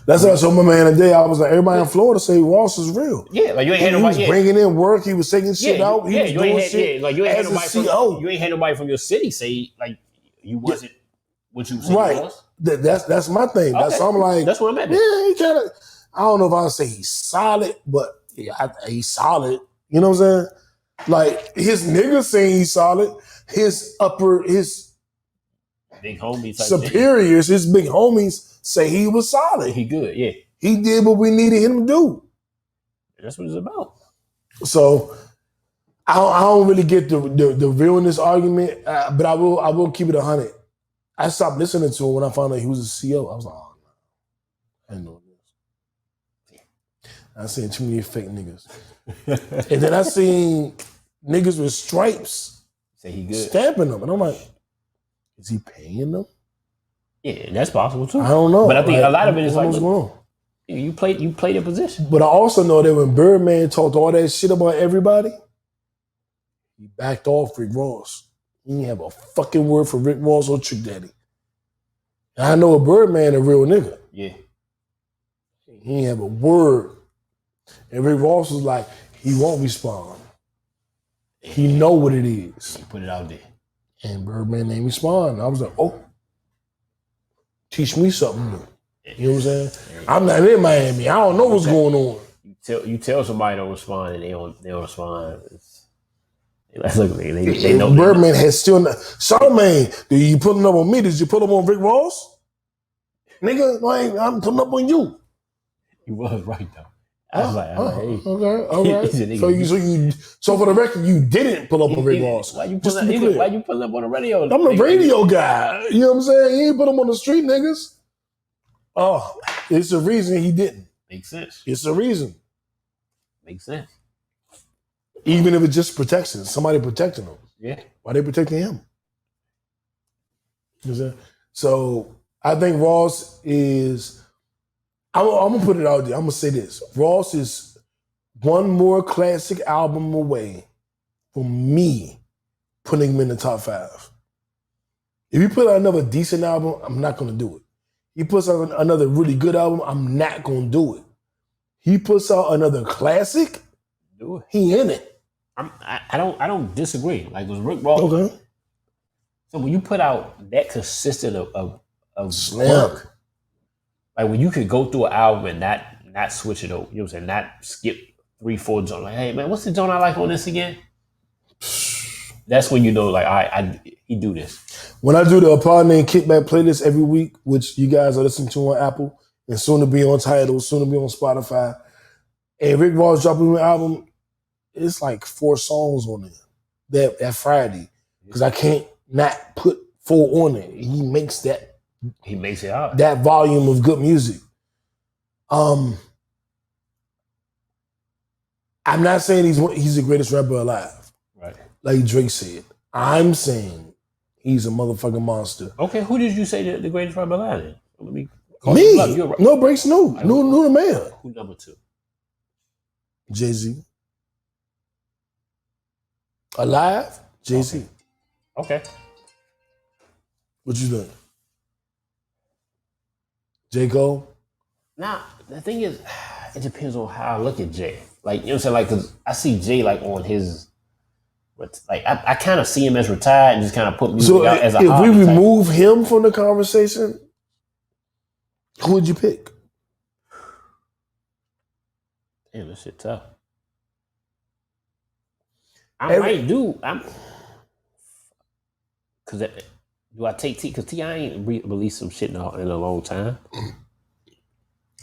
That's what I told my man today. I was like, everybody in Florida say Ross is real. Yeah, like you ain't had nobody. He was bringing in work. He was taking shit out. He was doing shit. Like you ain't had nobody from CO. You ain't had nobody from your city say like you wasn't what you said right. was. That's my thing. Okay. That's I'm like. That's what I'm at. Yeah, he kind of. I don't know if I would say he's solid, but he's solid. You know what I'm saying? Like his niggas saying he's solid. His big homies, superiors, his big homies say he was solid. He good, yeah. He did what we needed him to do. That's what it's about. So I don't really get the realness argument, but I will keep it 100. I stopped listening to him when I found out he was a CO. I was like, oh no, I didn't know this. I seen too many fake niggas, and then I seen niggas with stripes. Say he good. Stamping them. And I'm like, is he paying them? Yeah, that's possible too. I don't know. But I think a lot of it is like, what's going on? You play the position. But I also know that when Birdman talked all that shit about everybody, he backed off Rick Ross. He didn't have a fucking word for Rick Ross or Trick Daddy. And I know a Birdman a real nigga. Yeah. He didn't have a word. And Rick Ross was like, he won't respond. He know what it is. He put it out there. And Birdman didn't respond. I was like, oh, teach me something new. You know what I'm saying? I'm not in Miami. I don't know what's going on. You tell somebody don't respond and they don't respond. They know. Birdman has still not. Charlamagne, did you putting up on me? Did you put up on Rick Ross? Nigga, I'm putting up on you. You was right though. I was like, hey. Okay, all right. So for the record, you didn't pull up on Rick Ross. Why you pulling up on the radio? I'm the radio guy. You know what I'm saying? He ain't put him on the street, niggas. Oh, it's a reason he didn't. Makes sense. It's a reason. Makes sense. Even if it's just protection, somebody protecting him. Yeah. Why they protecting him? You know what I'm saying? So I think Ross is. I'm gonna put it out there. I'm gonna say this: Ross is one more classic album away from me putting him in the top 5. If he put out another decent album, I'm not gonna do it. He puts out another really good album, I'm not gonna do it. He puts out another classic, do it. He in it. I don't disagree. Like, was Rick Ross? Okay. So when you put out that consistent of work, like when you could go through an album and not switch it over, you know what I'm saying? Not skip 3-4 joints. Like, hey man, what's the joint I like on this again? That's when you know, like, he do this. When I do the Pod Named Kickback playlist every week, which you guys are listening to on Apple, and soon to be on Tidal, soon to be on Spotify, and Rick Ross dropping an album, it's like 4 songs on there that Friday, because I can't not put 4 on it. He makes it out. That volume of good music. I'm not saying he's the greatest rapper alive. Right. Like Drake said. I'm saying he's a motherfucking monster. Okay, who did you say the greatest rapper alive is? Let me me. No breaks, no. No the man. Who number 2? Jay-Z. Alive? Jay-Z. Okay. What you think? J. Cole? Nah, the thing is, it depends on how I look at Jay. Like, you know what I'm saying? Like, because I see Jay, like, on his, like, I kind of see him as retired and just kind of put music out as a hobby. If we remove him from the conversation, who would you pick? Damn, this shit tough. Because do I take T? Because T.I. ain't released some shit in a long time.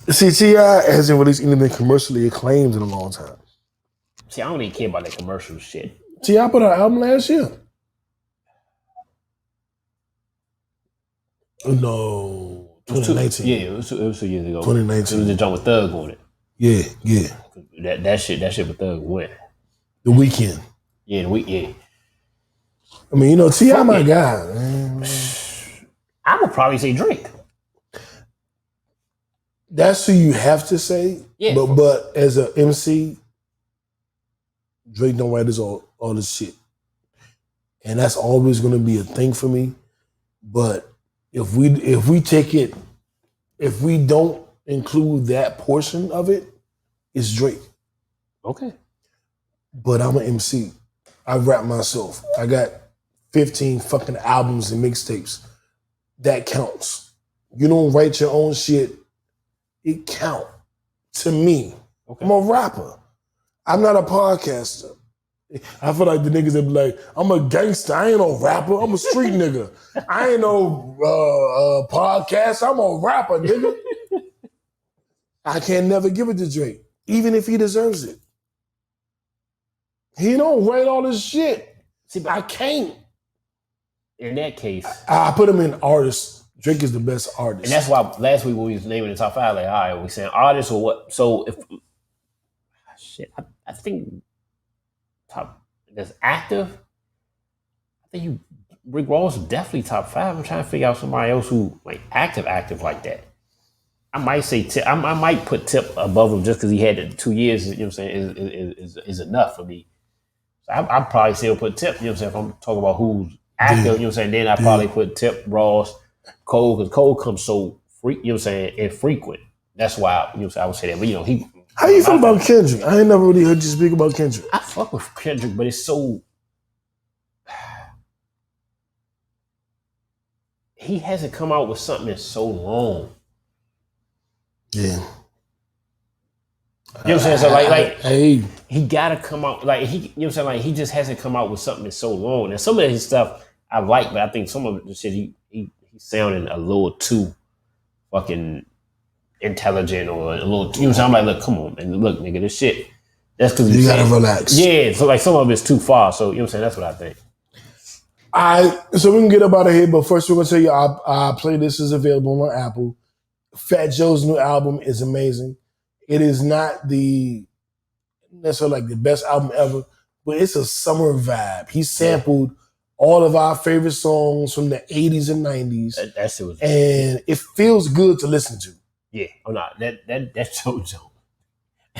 See, T.I. hasn't released anything commercially acclaimed in a long time. See, I don't even care about that commercial shit. T.I. put out an album last year. No, 2019. It was 2 years ago. 2019. It was the jump with Thug on it. Yeah. That shit with Thug went. The Weeknd. Yeah. I mean, T.I. my guy, man. I would probably say Drake. That's who you have to say. Yeah. But as an MC, Drake don't write all this shit. And that's always gonna be a thing for me. But if we don't include that portion of it, it's Drake. Okay. But I'm an MC. I rap myself. I got 15 fucking albums and mixtapes. That counts. You don't write your own shit, it count to me. Okay. I'm a rapper. I'm not a podcaster. I feel like the niggas that be like, I'm a gangster. I ain't no rapper. I'm a street nigga. I ain't no podcast. I'm a rapper, nigga. I can never give it to Drake, even if he deserves it. He don't write all this shit. See, but I can't. In that case, I put him in artists. Drake is the best artist. And that's why last week when we was naming the top 5, like, all right, we saying artists or what? So if I think top that's active. I think Rick Ross is definitely top 5. I'm trying to figure out somebody else who like active like that. I might say Tip. I might put Tip above him just because he had the 2 years. You know what I'm saying? Is enough for me. So I'd probably still put Tip. You know what I'm saying? If I'm talking about who's active, you know what I'm saying? Then I probably put Tip, Ross, Cole, because Cole comes so you know what I'm saying, infrequent. That's why I would say that. But he. How you feel about Kendrick? I ain't never really heard you speak about Kendrick. I fuck with Kendrick, but it's so. He hasn't come out with something in so long. Yeah. You know what I'm saying? So like he gotta come out like he. You know what I'm saying? Like he just hasn't come out with something in so long. And some of his stuff I like, but I think some of the shit he sounding a little too fucking intelligent or a little. You know what I'm saying? I'm like, look, come on, man, look, nigga, this shit. That's because you gotta relax. Yeah, so like some of it's too far. So you know what I'm saying? That's what I think. So we can get up out of here, but first we're gonna tell you our playlist is available on Apple. Fat Joe's new album is amazing. It is not necessarily like the best album ever, but it's a summer vibe. He sampled all of our favorite songs from the 80s and 90s. And it feels good to listen to. Yeah. Oh no, that's so Joe.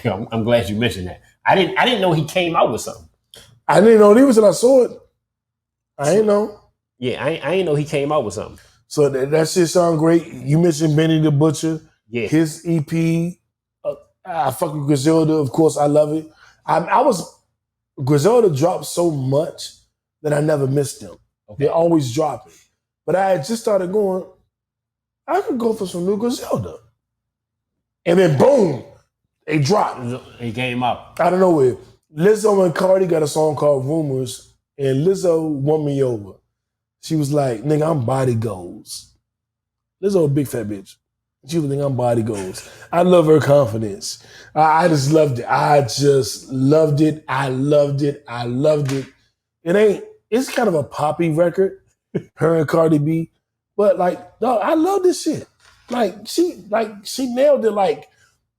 I'm glad you mentioned that. I didn't know he came out with something. I didn't know it until I saw it. I didn't know. Yeah, I didn't know he came out with something. So that shit sound great. You mentioned Benny the Butcher. Yeah. His EP. I fuck with Griselda. Of course, I love it. Griselda dropped so much that I never missed them. Okay. They always drop it. But I had just started going, I could go for some new Griselda. And then boom, they dropped. He came up. Out of nowhere. Lizzo and Cardi got a song called Rumors, and Lizzo won me over. She was like, nigga, I'm body goals. Lizzo a big fat bitch. She was thinking I'm body goals. I love her confidence. I just loved it. I just loved it. I loved it. I loved it. It's kind of a poppy record, her and Cardi B. But like, dog, I love this shit. She nailed it. Like,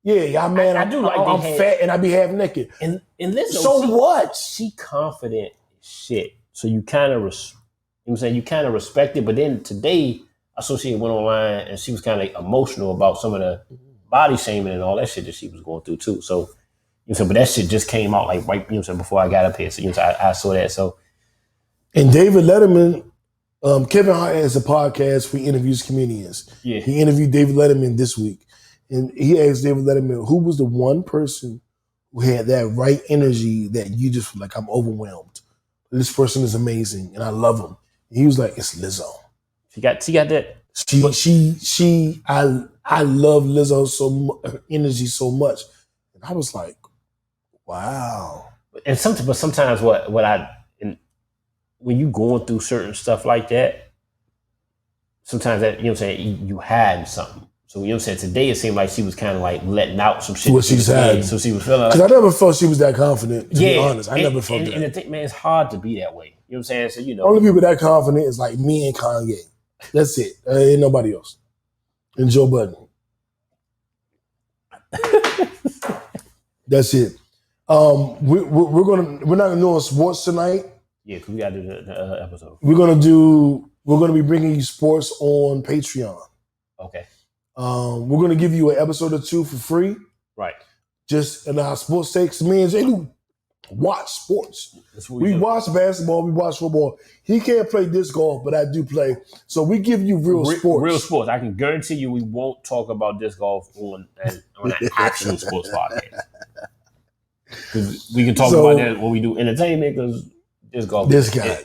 yeah, y'all man, I'm fat and I be half naked. And Lizzo, so what? She confident shit. So you kind of, you kind of respect it. But then today, Associated went online and she was kind of emotional about some of the body shaming and all that shit that she was going through too. So, but that shit just came out like right, before I got up here. So, I saw that. So, and David Letterman, Kevin Hart has a podcast where he interviews comedians. Yeah. He interviewed David Letterman this week. And he asked David Letterman, who was the one person who had that right energy that you just were like, I'm overwhelmed. This person is amazing and I love him. And he was like, it's Lizzo. She got that. I love Lizzo her energy so much. And I was like, wow. And sometimes when you going through certain stuff like that, sometimes that, you hide something. So, today it seemed like she was kind of like letting out some shit. What she's had. So she was feeling like. Because I never felt she was that confident, to be honest. I never felt that. And I think, man, it's hard to be that way. You know what I'm saying? So, Only people that confident is like me and Kanye. That's it. Ain't nobody else. And Joe Budden. That's it. We're not gonna do sports tonight. Yeah, because we got to do the episode. We're gonna be bringing you sports on Patreon. Okay. We're gonna give you an episode or two for free. Right. just in our sports stakes. Me and J Lew watch sports. We watch basketball, we watch football. He can't play disc golf, but I do play. So we give you real sports. Real sports. I can guarantee you we won't talk about disc golf on an actual sports podcast. Because we can talk about that when we do entertainment, because disc golf This guy.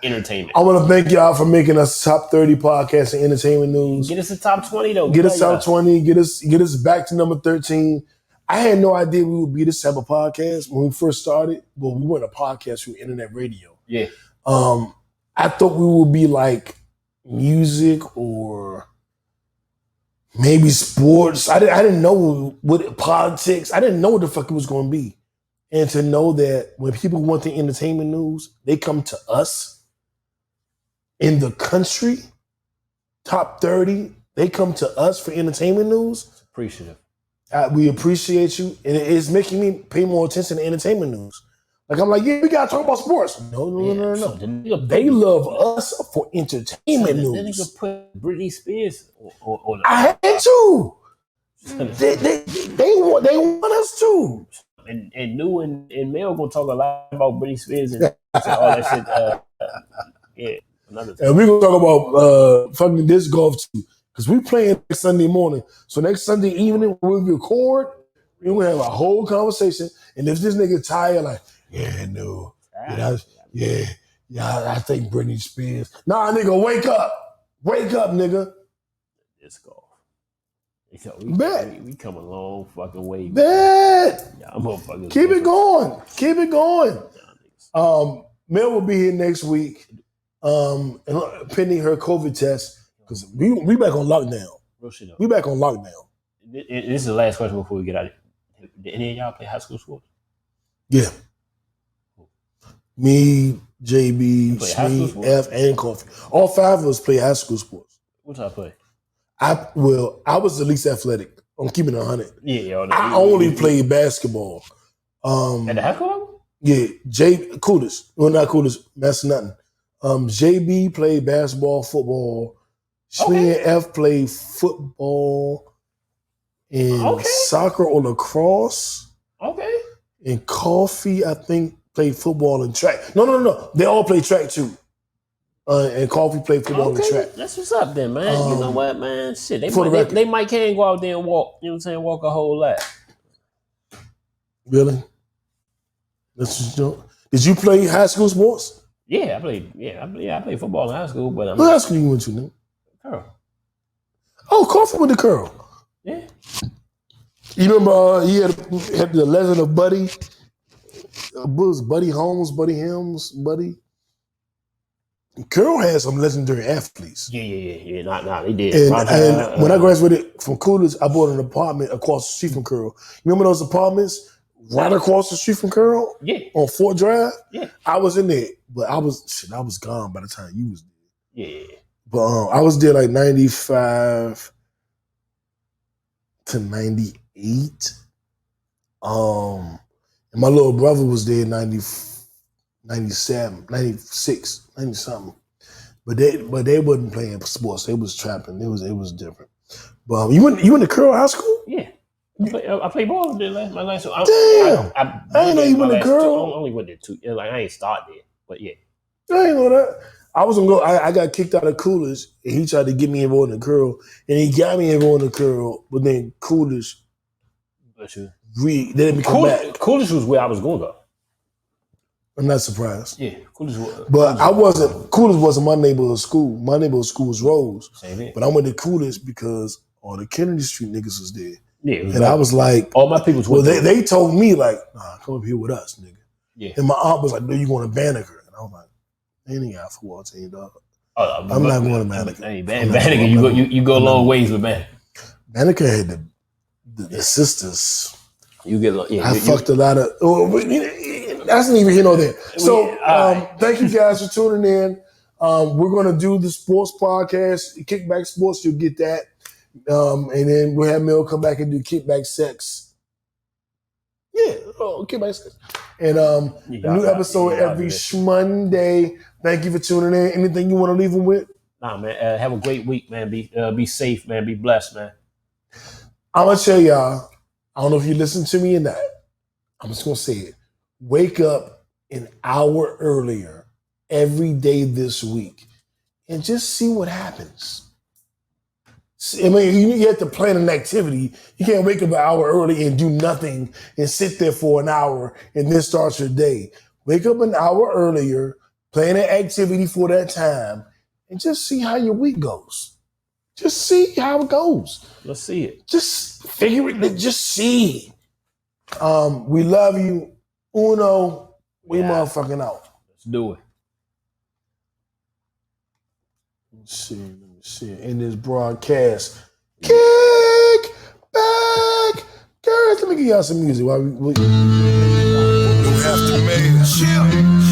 entertainment. I want to thank y'all for making us top 30 podcast and entertainment news. Get us a top 20 though. Get us top 20. Get us back to number 13. I had no idea we would be this type of podcast when we first started. Well, we weren't a podcast, we were internet radio. Yeah. I thought we would be like music or maybe sports. I didn't know what politics. I didn't know what the fuck it was going to be. And to know that when people want the entertainment news, they come to us in the country, top 30, they come to us for entertainment news. It's appreciative. We appreciate you. And it's making me pay more attention to entertainment news. Like, I'm like, yeah, we got to talk about sports. No. So they love us for entertainment news. Then they could put Britney Spears on I had to. They want us to. And Nu and Mel gonna talk a lot about Britney Spears and all that shit. Another thing. And we're gonna talk about fucking disc golf too, because we playing next Sunday morning. So next Sunday evening when we record, we're gonna have a whole conversation. And if this nigga tired, like, I think Britney Spears. Nah, nigga, wake up, nigga. Disc golf. We come a long fucking way. Bet. Motherfuckers. Keep it going. Mel will be here next week, pending her COVID test, because we back on lockdown. Real shit up. We back on lockdown. This is the last question before we get out of here. Did any of y'all play high school sports? Yeah. Me, JB, Smee, F, and Coffee. All five of us play high school sports. What did I play? I was the least athletic. I'm keeping it 100. Yeah, I only played basketball. At the high school level? Yeah, coolest. Well, not coolest. That's nothing. JB played basketball, football. Smee and F played football and soccer or lacrosse. Okay. And Coffee, I think, played football and track. No. They all play track too. And Coffee played football and track. That's what's up then, man. You know what, man? Shit, they might can't go out there and walk, you know what I'm saying, walk a whole lot. Really? That's just joke. Did you play high school sports? Yeah, I played football in high school, but what high school you went to, nigga? Curl. Oh, Coffee with the curl. Yeah. You remember he had the legend of Buddy? Was Buddy Holmes, Buddy Helms, Buddy? Curl had some legendary athletes. Yeah. Nah, they did. And when I graduated from Coolidge, I bought an apartment across the street from Curl. Remember those apartments right across the street from Curl? Yeah. On Fort Drive? Yeah. I was in there, but I was gone by the time you was there. Yeah. But I was there like 95 to 98. And my little brother was there 97, 96, 90 something. But they wasn't playing sports. They was trapping. It was different. But you went to Curl High School? Yeah. I played ball there my last. Damn. I didn't know you went to Curl. I only went there 2. Like I ain't start there, but yeah. I ain't know that. I was gonna go. I got kicked out of Coolidge, and he tried to get me involved in the Curl, and he got me involved in the Curl. But then Coolidge, they didn't come back. Coolidge was where I was going though. I'm not surprised. Yeah, Coolidge was. But Coolidge wasn't my neighborhood school. My neighborhood school was Rose. Same here. But I went to Coolidge because all the Kennedy Street niggas was there. Yeah, and I was like, all my people. Well, they told me like, nah, come up here with us, nigga. Yeah. And my aunt was like, no, you going to Banneker? And I was like, they ain't got a football team, dog. I'm not going to Banneker. Hey, Banneker, you go a long ways with Banneker. Banneker had the sisters. You get, I fucked a lot of. That's not even here nor there. So thank you guys for tuning in. We're going to do the sports podcast, Kickback Sports. You'll get that. And then we'll have Mel come back and do Kickback Sex. Yeah, Kickback Sex. And a new episode every Monday. Thank you for tuning in. Anything you want to leave them with? Nah, man. Have a great week, man. Be safe, man. Be blessed, man. I'm going to tell y'all, I don't know if you listen to me or not. I'm just going to say it. Wake up an hour earlier every day this week and just see what happens. I mean, you have to plan an activity. You can't wake up an hour early and do nothing and sit there for an hour and then start your day. Wake up an hour earlier, plan an activity for that time, and just see how your week goes. Just see how it goes. Let's see it. Just figure it. Just see. We love you. Uno, we motherfucking out. Let's do it. Let me see. In this broadcast, kick back, girls. Let me give y'all some music while we. You have to make it.